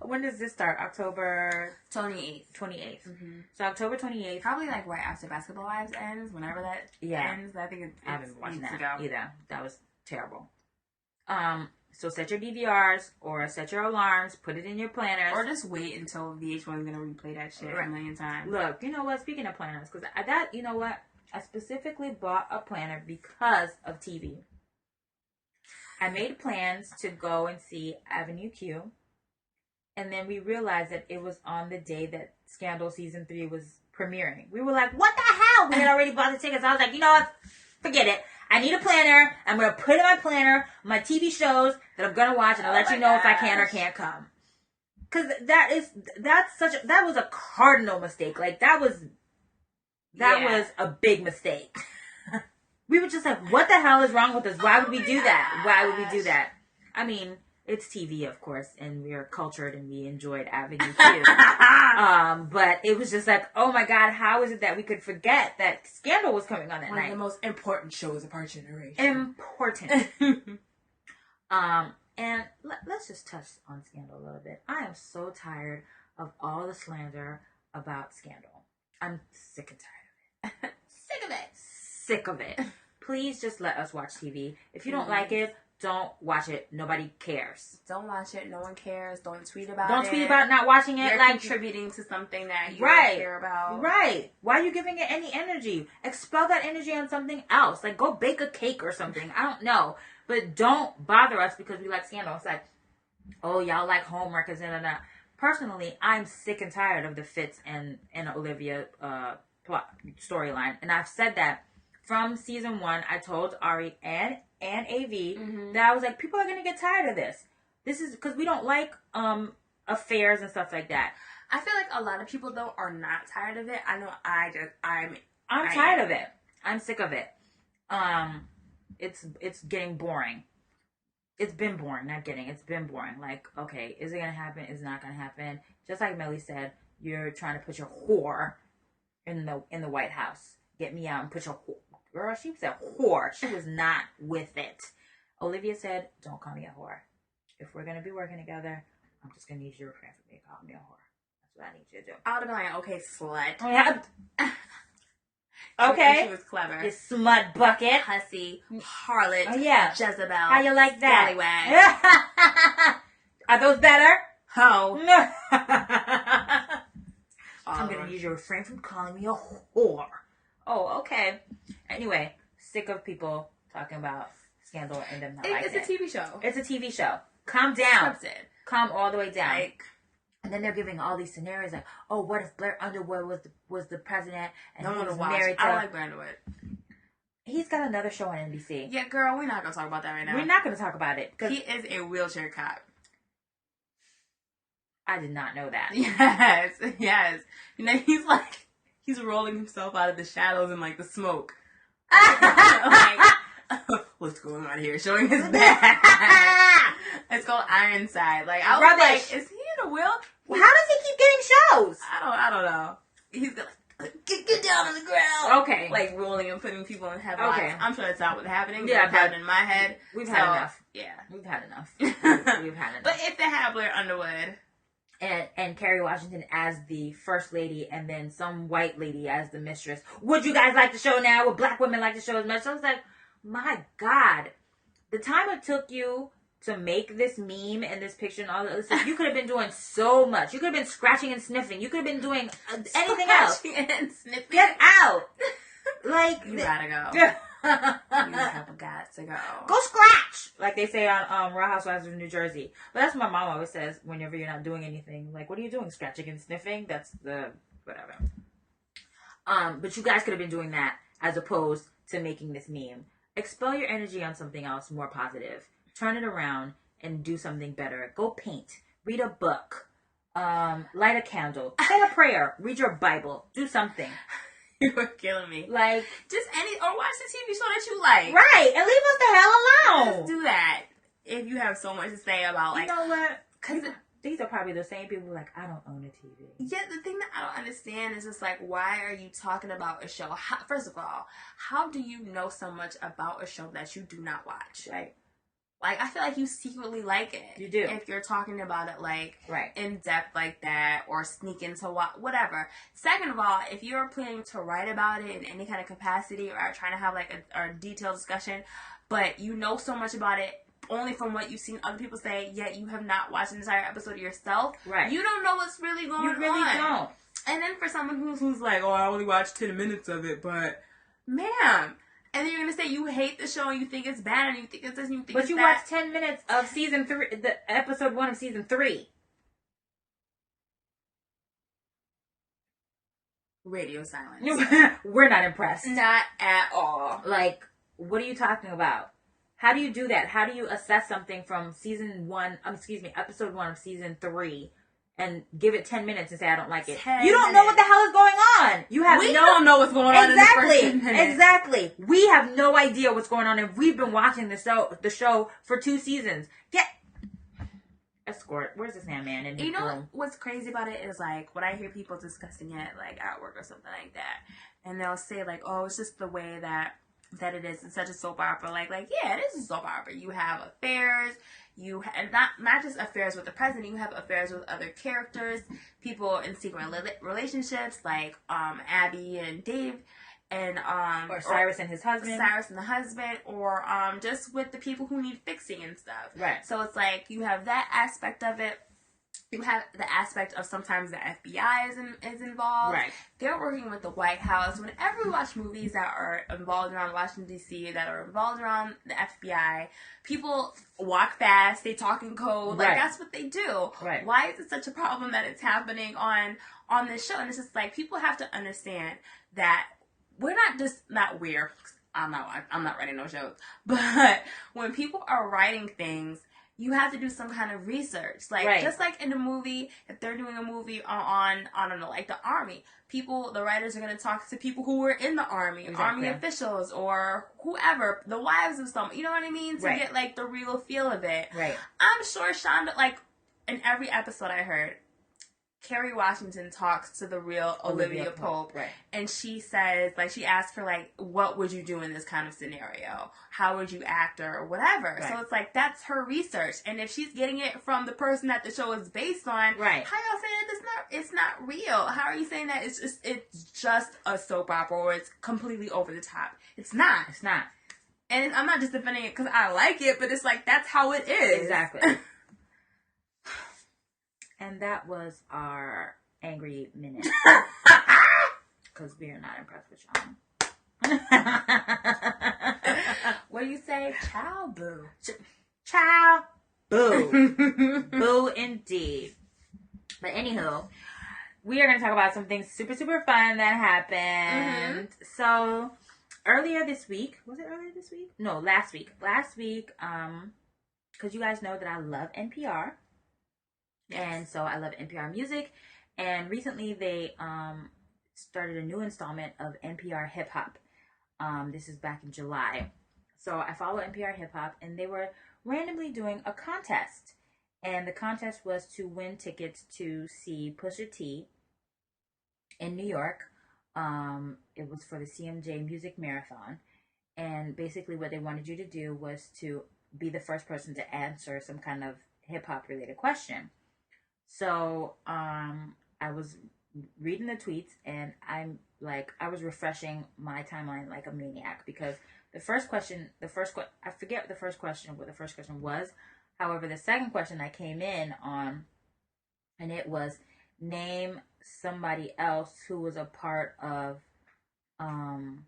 When does this start? October 28th. Mm-hmm. So October 28th. Probably like right after Basketball Wives ends. Whenever that ends. I think I haven't watched that either. That was terrible. So set your DVRs or set your alarms, put it in your planners. Or just wait until VH1 is going to replay that shit a million times. Look, you know what? Speaking of planners, because you know what? I specifically bought a planner because of TV. I made plans to go and see Avenue Q. And then we realized that it was on the day that Scandal Season 3 was premiering. We were like, what the hell? We had already bought the tickets. I was like, you know what? Forget it. I need a planner. I'm going to put in my planner my TV shows that I'm going to watch, and I'll let you know if I can or can't come. Because that was a cardinal mistake. Like, that was a big mistake. We were just like, what the hell is wrong with us? Why would we do that? Why would we do that? I mean, it's TV, of course, and we are cultured and we enjoyed Avenue Q. But it was just like, oh my God, how is it that we could forget that Scandal was coming on that night? One of the most important shows of our generation. Important. And let's just touch on Scandal a little bit. I am so tired of all the slander about Scandal. I'm sick and tired of it. Sick of it. Please just let us watch TV. If you don't like it, don't watch it. Nobody cares. Don't watch it. No one cares. Don't tweet about it. Don't tweet about not watching it. You're like contributing to something that you don't care about. Right. Why are you giving it any energy? Expel that energy on something else. Like, go bake a cake or something. I don't know. But don't bother us because we like Scandal. It's like, oh, y'all like homework. Personally, I'm sick and tired of the Fitz and Olivia plot storyline. And I've said that from season 1. I told Ari and AV that I was like, people are going to get tired of this. This is because we don't like affairs and stuff like that. I feel like a lot of people, though, are not tired of it. I know I'm tired of it. I'm sick of it. It's getting boring. It's been boring, it's been boring. Like, okay, is it going to happen? Is it not going to happen? Just like Melly said, you're trying to put your whore in the White House. Get me out and put your whore. Girl, she said whore. She was not with it. Olivia said, don't call me a whore. If we're going to be working together, I'm just going to need you to refrain from me calling me a whore. That's what I need you to do. I would have been like, okay, slut. Oh, yeah. Okay. She was clever. You smut bucket. Hussy. Harlot. Oh, yeah. Jezebel. How you like that? Scallywag. Are those better? Ho. I'm going to need you to refrain from calling me a whore. Oh, okay. Anyway, sick of people talking about Scandal and them not liking it. It's a TV show. It's a TV show. Calm down. Calm all the way down. Like, and then they're giving all these scenarios like, oh, what if Blair Underwood was the president and he was married to... I like Blair Underwood. He's got another show on NBC. Yeah, girl, we're not going to talk about that right now. We're not going to talk about it. He is a wheelchair cop. I did not know that. Yes. You know, he's rolling himself out of the shadows and like the smoke. Like, what's going on here? Showing his back. It's called Ironside. Like, I was like, is he in a wheel? How does he keep getting shows? I don't know. He's like, get down on the ground. Okay. Like rolling and putting people in headlocks. Okay. I'm sure that's not what's happening. Yeah, it's happening in my head. We've had enough. Yeah. We've had enough. We've had enough. But if they had Blair Underwood and Kerry Washington as the first lady and then some white lady as the mistress, would you guys like the show now? Would black women like the show as much? So I was like, my God, the time it took you to make this meme and this picture and all the other stuff, you could have been doing so much. You could have been scratching and sniffing. You could have been doing anything else. Scratching and sniffing. Get out. Like, you gotta go. You have got to go. Go scratch, like they say on Real Housewives of New Jersey. But that's what my mom always says whenever you're not doing anything. Like, what are you doing? Scratching and sniffing? That's the whatever. But you guys could have been doing that as opposed to making this meme. Expel your energy on something else more positive. Turn it around and do something better. Go paint. Read a book. light a candle, say a prayer, read your Bible, do something. You were killing me. Like, just or watch the TV show that you like. Right, and leave us the hell alone. Just do that if you have so much to say about, like, you know what? Because these are probably the same people who are like, I don't own a TV. Yeah, the thing that I don't understand is just like, why are you talking about a show? First of all, how do you know so much about a show that you do not watch? Right. Like, I feel like you secretly like it. You do. If you're talking about it, like, right. in depth like that, or sneak into whatever. Second of all, if you're planning to write about it in any kind of capacity, or trying to have, like, a detailed discussion, but you know so much about it only from what you've seen other people say, yet you have not watched an entire episode yourself, right. you don't know what's really going on. You really don't. And then for someone who's like, oh, I only watched 10 minutes of it, but, ma'am... And then you're gonna say you hate the show and you think it's bad and you think it's this and you think it's that. But you watched 10 minutes of season 3, the episode 1 of season 3. Radio silence. We're not impressed. Not at all. Like, what are you talking about? How do you do that? How do you assess something from episode 1 of season 3? And give it 10 minutes and say I don't like it. You don't know what the hell is going on. We don't know what's going on. Exactly. We have no idea what's going on, and we've been watching the show for 2 seasons. Get escort. Where's the Sandman in his room? What's crazy about it is, like, when I hear people discussing it, like, at work or something like that, and they'll say, like, oh, it's just the way that it is. It's such a soap opera. Like, yeah, it is a soap opera. You have affairs. You have not just affairs with the president. You have affairs with other characters, people in secret relationships, like Abby and Dave, and or Cyrus and his husband, or just with the people who need fixing and stuff. Right. So it's like you have that aspect of it. You have the aspect of sometimes the FBI is involved. Right. They're working with the White House. Whenever we watch movies that are involved around Washington, D.C., that are involved around the FBI, people walk fast, they talk in code. Like, that's what they do. Right. Why is it such a problem that it's happening on this show? And it's just like, people have to understand that we're not weird. I'm not writing no shows. But when people are writing things, you have to do some kind of research. Like, just like in a movie, if they're doing a movie on I don't know, like the Army, the writers are going to talk to people who were in the Army, Army officials, or whoever, the wives of someone, you know what I mean? To get, like, the real feel of it. Right. I'm sure Shonda, like, in every episode I heard, Kerry Washington talks to the real Olivia Pope. Right. And she says, like, she asks her, like, what would you do in this kind of scenario? How would you act or whatever? Right. So it's like, that's her research. And if she's getting it from the person that the show is based on, right. how y'all saying it's not real? How are you saying that it's just a soap opera or it's completely over the top? It's not. It's not. And I'm not just defending it because I like it, but it's like, that's how it is. Exactly. And that was our angry minute. Because we are not impressed with y'all. What do you say? Ciao, boo. Ciao, boo. Boo indeed. But anywho, we are going to talk about something super, super fun that happened. Mm-hmm. So, earlier this week, was it earlier this week? No, last week. Last week, because you guys know that I love NPR. Yes. And so I love NPR music. And recently they started a new installment of NPR Hip Hop. This is back in July. So I follow NPR Hip Hop, and they were randomly doing a contest. And the contest was to win tickets to see Pusha T in New York. It was for the CMJ Music Marathon. And basically what they wanted you to do was to be the first person to answer some kind of hip hop related question. So, I was reading the tweets, and I was refreshing my timeline like a maniac, because I forget what the first question was. However, the second question that came in on, and it was, name somebody else who was a part of, who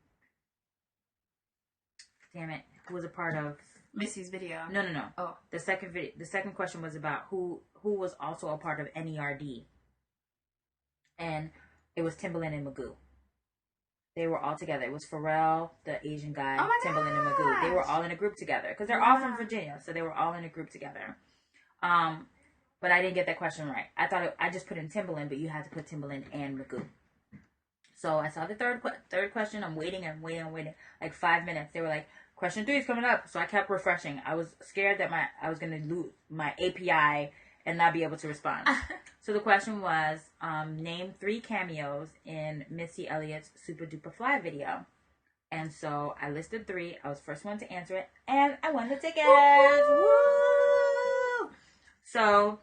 was a part of Missy's video. No. Oh. The second question was about who was also a part of NERD. And it was Timbaland and Magoo. They were all together. It was Pharrell, the Asian guy, Timbaland and Magoo. They were all in a group together. Because they're all from Virginia. So they were all in a group together. but I didn't get that question right. I thought I just put in Timbaland, but you had to put Timbaland and Magoo. So I saw the third question. I'm waiting. Like 5 minutes. They were like, question 3 is coming up. So I kept refreshing. I was scared that I was going to lose my API and not be able to respond. So the question was, name 3 cameos in Missy Elliott's Super Duper Fly video. And so I listed 3. I was the first one to answer it. And I won the tickets. Woo! So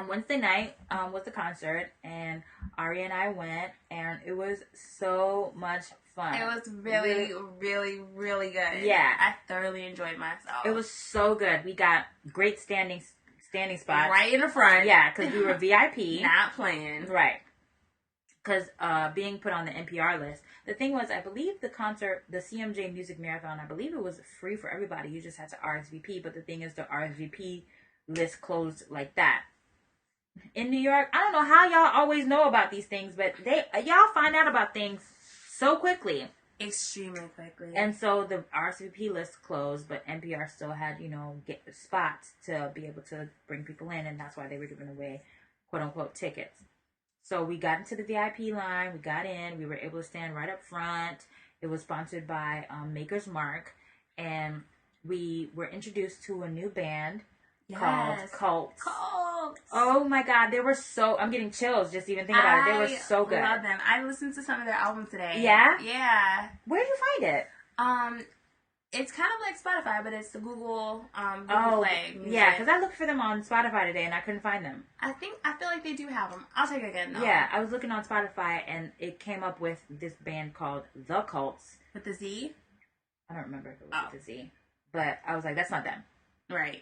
Wednesday night was the concert, and Ari and I went, and it was so much fun. It was really, really, really good. Yeah. I thoroughly enjoyed myself. It was so good. We got great standing spots. Right in the front. Yeah, because we were VIP. Not playing. Right. Because being put on the NPR list. The thing was, I believe the concert, the CMJ Music Marathon, I believe it was free for everybody. You just had to RSVP, but the thing is, the RSVP list closed like that. In New York, I don't know how y'all always know about these things, but y'all find out about things so quickly. Extremely quickly. And so the RSVP list closed, but NPR still had, get the spots to be able to bring people in, and that's why they were giving away quote-unquote tickets. So we got into the VIP line, we got in, we were able to stand right up front. It was sponsored by Maker's Mark, and we were introduced to a new band called Cults. Oh my God, they were I'm getting chills just even thinking about it. They were so good. I love them. I listened to some of their albums today. Yeah? Yeah. Where did you find it? It's kind of like Spotify, but it's the Google Play music. Yeah, because I looked for them on Spotify today and I couldn't find them. I feel like they do have them. I'll take it again though. Yeah, I was looking on Spotify and it came up with this band called The Cults. With the Z? I don't remember if it was with the Z. But I was like, that's not them. Right.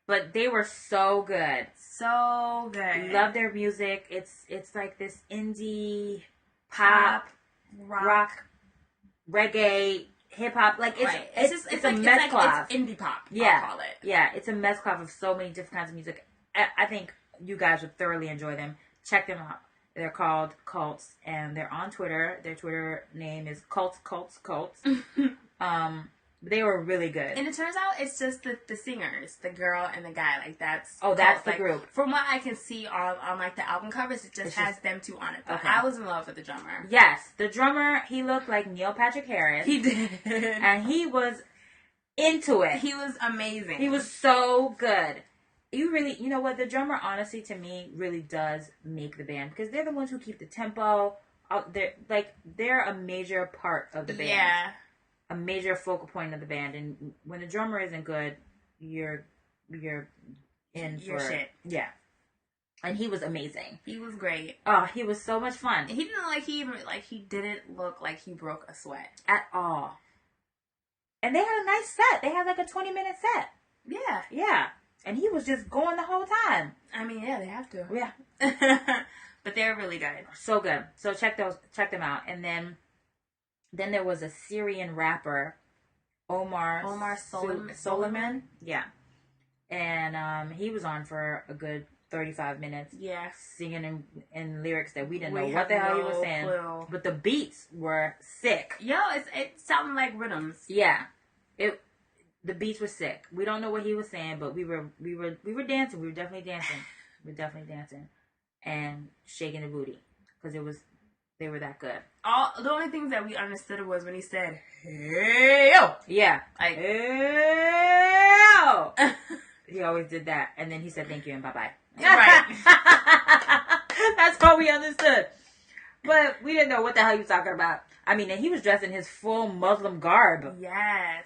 But they were so good. So good. Love their music. It's like this indie pop, rock, reggae, hip hop. Like it's a mezclave. It's indie pop. Yeah, I'll call it. Yeah, it's a mezclave of so many different kinds of music. I think you guys would thoroughly enjoy them. Check them out. They're called Cults, and they're on Twitter. Their Twitter name is Cults. They were really good. And it turns out it's just the singers, the girl and the guy. Like that's that's the like, group. From what I can see on like the album covers, it just has them 2 on it. But I was in love with the drummer. Yes, the drummer, he looked like Neil Patrick Harris. He did. And he was into it. He was amazing. He was so good. You really, you know what, the drummer honestly to me really does make the band because they're the ones who keep the tempo. They're a major part of the band. Yeah. A major focal point of the band, and when the drummer isn't good, you're in for shit. Yeah. And he was amazing. He was great. Oh, he was so much fun. And he didn't look like he broke a sweat at all. And they had a nice set. They had like a 20-minute set. Yeah. Yeah. And he was just going the whole time. I mean, yeah, they have to. Yeah. But they're really good. So good. So check them out. And then there was a Syrian rapper, Omar Soliman. Yeah. And he was on for a good 35 minutes. Yeah. Singing in lyrics that we didn't know what the hell he was saying. Clue. But the beats were sick. Yo, it sounded like rhythms. Yeah. The beats were sick. We don't know what he was saying, but we were dancing. We were definitely dancing. And shaking the booty. Because they were that good. The only things that we understood was when he said, "Hey yo." Yeah. Like, hey yo. He always did that. And then he said thank you and bye-bye. Right. That's all we understood. But we didn't know what the hell he was talking about. I mean, and he was dressed in his full Muslim garb. Yes.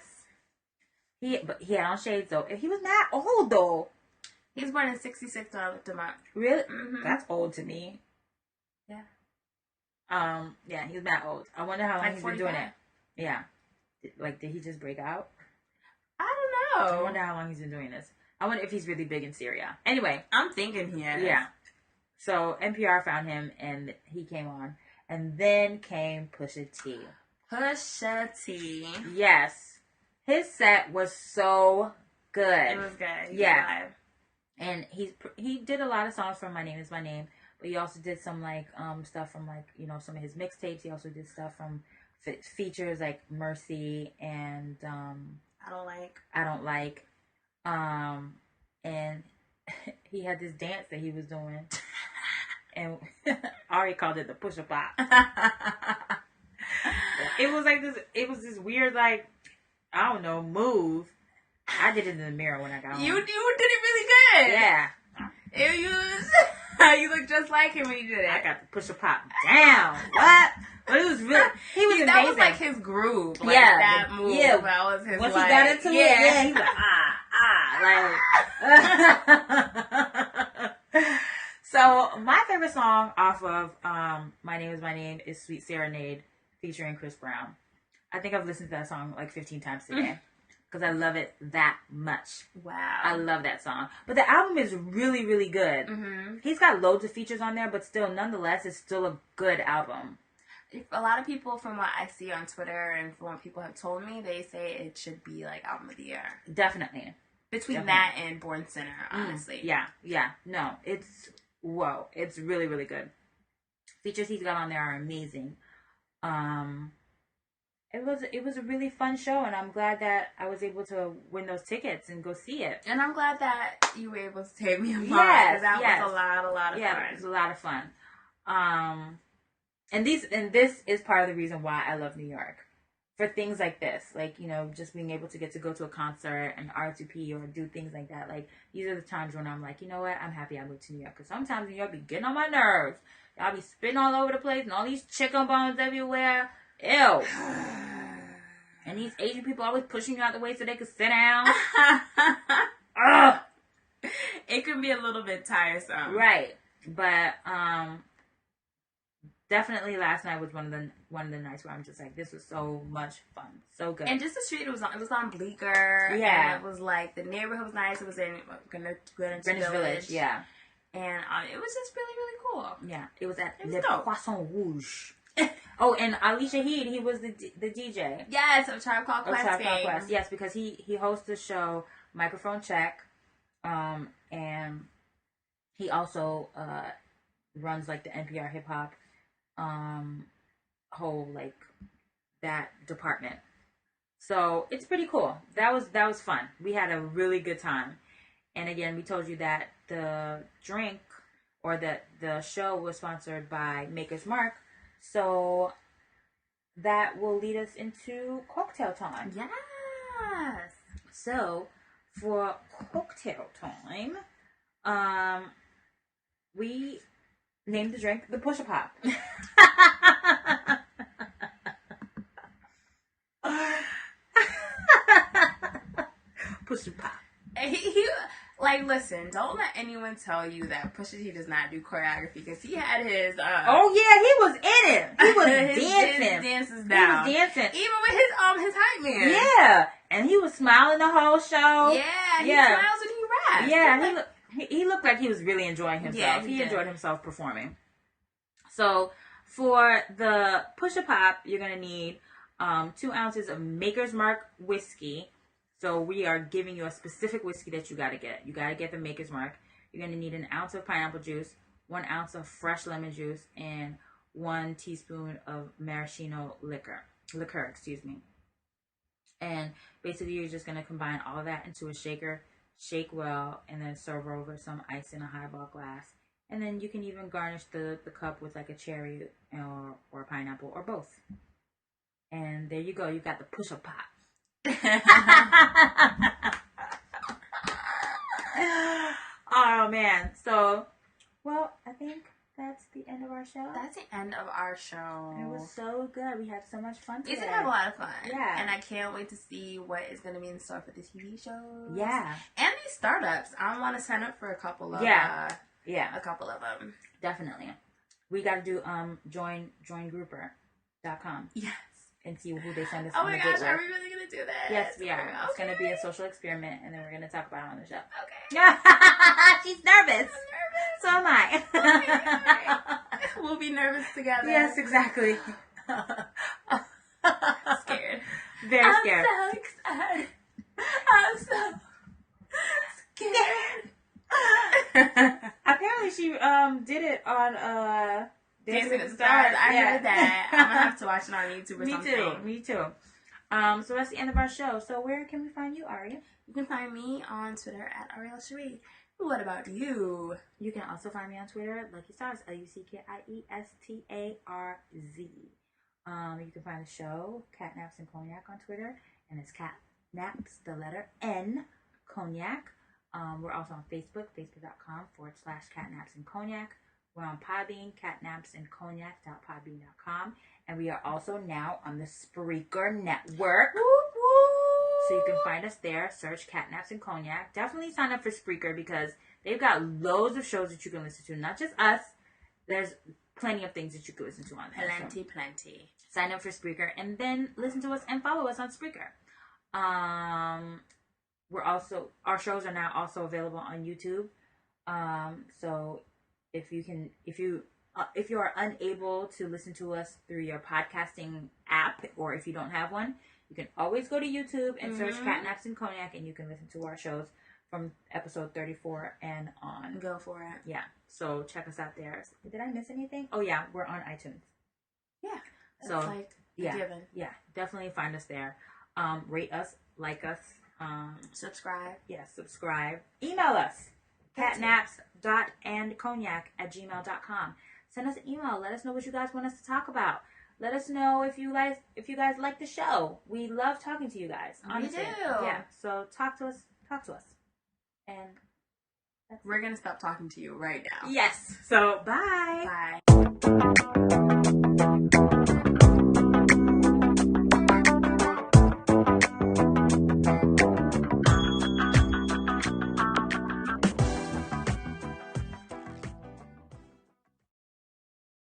But he had on shades though. He was not old though. He was born in 1966 when I looked him up. Really? Mm-hmm. That's old to me. Yeah. Yeah, he was not old. I wonder how long he's 45. been doing it. Yeah. Did he just break out? I don't know. I wonder how long he's been doing this. I wonder if he's really big in Syria. Anyway. I'm thinking he is. Yeah. So NPR found him and he came on. And then came Pusha T. Pusha T. Yes. His set was so good. It was good. Yeah. And he did a lot of songs from My Name Is My Name. But he also did some stuff from some of his mixtapes. He also did stuff from features like Mercy and I Don't Like. And he had this dance that he was doing, and Ari called it the Pusha Pop. It was like this. It was this weird, like, I don't know, move. I did it in the mirror when I got home. You did it really good. Yeah. You look just like him when you did it. I got the Pusha Pop down. What? But it was really, he was amazing. That was like his groove. Like, yeah. That move. Yeah. That was his, once like, he got into it, yeah, he was like, So, my favorite song off of My Name Is My Name is Sweet Serenade featuring Chris Brown. I think I've listened to that song like 15 times today. Because I love it that much. Wow. I love that song. But the album is really, really good. Mm-hmm. He's got loads of features on there, but still, nonetheless, it's still a good album. A lot of people, from what I see on Twitter and from what people have told me, they say it should be like album of the year. Definitely. Between that and Born Sinner, honestly. Yeah. No, it's really, really good. Features he's got on there are amazing. It was a really fun show, and I'm glad that I was able to win those tickets and go see it. And I'm glad that you were able to take me along. Yes, that was a lot of fun. Yeah, it was a lot of fun. And this is part of the reason why I love New York. For things like this, like, you know, just being able to get to go to a concert and R2P or do things like that. Like, these are the times when I'm like, you know what, I'm happy I moved to New York. Because sometimes New York be getting on my nerves. Y'all be spitting all over the place and all these chicken bones everywhere. Ew. And these Asian people always pushing you out the way so they can sit down. Ugh. It can be a little bit tiresome. Right. But definitely last night was one of the nights where I'm just like, this was so much fun. So good. And just the street, it was on Bleecker. Yeah. And it was like, the neighborhood was nice. It was in Greenwich Village. Yeah. And it was just really, really cool. Yeah. It was at Le Poisson Rouge. Oh, and Ali Shaheed, he was the DJ. Yes, of Tribe Called Quest. Yes, because he hosts the show Microphone Check, and he also runs like the NPR hip hop whole like that department. So it's pretty cool. That was fun. We had a really good time. And again, we told you that the drink or that the show was sponsored by Maker's Mark. So that will lead us into cocktail time. Yes. So for cocktail time, we named the drink the Pusha Pop. Pusha Pop. He like, listen, don't let anyone tell you that Pusha T does not do choreography, because he had his oh yeah, he was in it. He was dancing. His dances down. He was dancing. Even with his hype man. Yeah. And he was smiling the whole show. Yeah, he smiles when he raps. Yeah, he looked like he was really enjoying himself. Yeah, he enjoyed himself performing. So for the Pusha Pop, you're gonna need 2 ounces of Maker's Mark whiskey. So we are giving you a specific whiskey that you gotta get. You gotta get the Maker's Mark. You're gonna need 1 ounce of pineapple juice, 1 ounce of fresh lemon juice, and 1 teaspoon of maraschino liqueur. And basically, you're just gonna combine all of that into a shaker, shake well, and then serve over some ice in a highball glass. And then you can even garnish the cup with like a cherry or a pineapple or both. And there you go. You got the Pusha Pop. Oh man. So, well, I think that's the end of our show. That's the end of our show. It was so good. We had so much fun today. We did have a lot of fun. Yeah. And I can't wait to see what is going to be in store for the TV shows. Yeah. And these startups. I want to sign up for a couple of a couple of them. Definitely. We got to do joingrouper.com. Yes. And see who they send us. Oh my gosh, are we really going to do that? Yes, we are. Okay. It's going to be a social experiment, and then we're going to talk about it on the show. Okay. She's nervous. I'm nervous. So am I. Okay. We'll be nervous together. Yes, exactly. Scared. Very scared. I'm so excited. I'm so scared. Apparently, she did it on Dancing with the Stars. I heard that. I'm gonna have to watch it on YouTube or something. Me too. So that's the end of our show. So where can we find you, Ari? You can find me on Twitter at RLHHNY. What about you? You can also find me on Twitter, Lucky Stars, LuckyStarsZ. You can find the show, Catnaps and Cognac, on Twitter, and it's Catnaps, the letter N, Cognac. We're also on Facebook, facebook.com/Catnaps and Cognac. We're on Podbean, catnapsandcognac.podbean.com. And we are also now on the Spreaker network. So you can find us there. Search Catnaps and Cognac. Definitely sign up for Spreaker because they've got loads of shows that you can listen to. Not just us. There's plenty of things that you can listen to on there. Plenty. Sign up for Spreaker and then listen to us and follow us on Spreaker. Our shows are now also available on YouTube. So if you are unable to listen to us through your podcasting app, or if you don't have one, you can always go to YouTube and search Catnaps and Cognac, and you can listen to our shows from episode 34 and on. Go for it. Yeah. So check us out there. Did I miss anything? Oh yeah, we're on iTunes. Yeah. So like given. Yeah, definitely find us there. Rate us, like us, subscribe. Yeah, subscribe. Email us, catnaps.andcognac@gmail.com. Send us an email. Let us know what you guys want us to talk about. Let us know if you guys like the show. We love talking to you guys. Honestly. We do. Yeah. So talk to us. And we're gonna stop talking to you right now. Yes. So bye. Bye.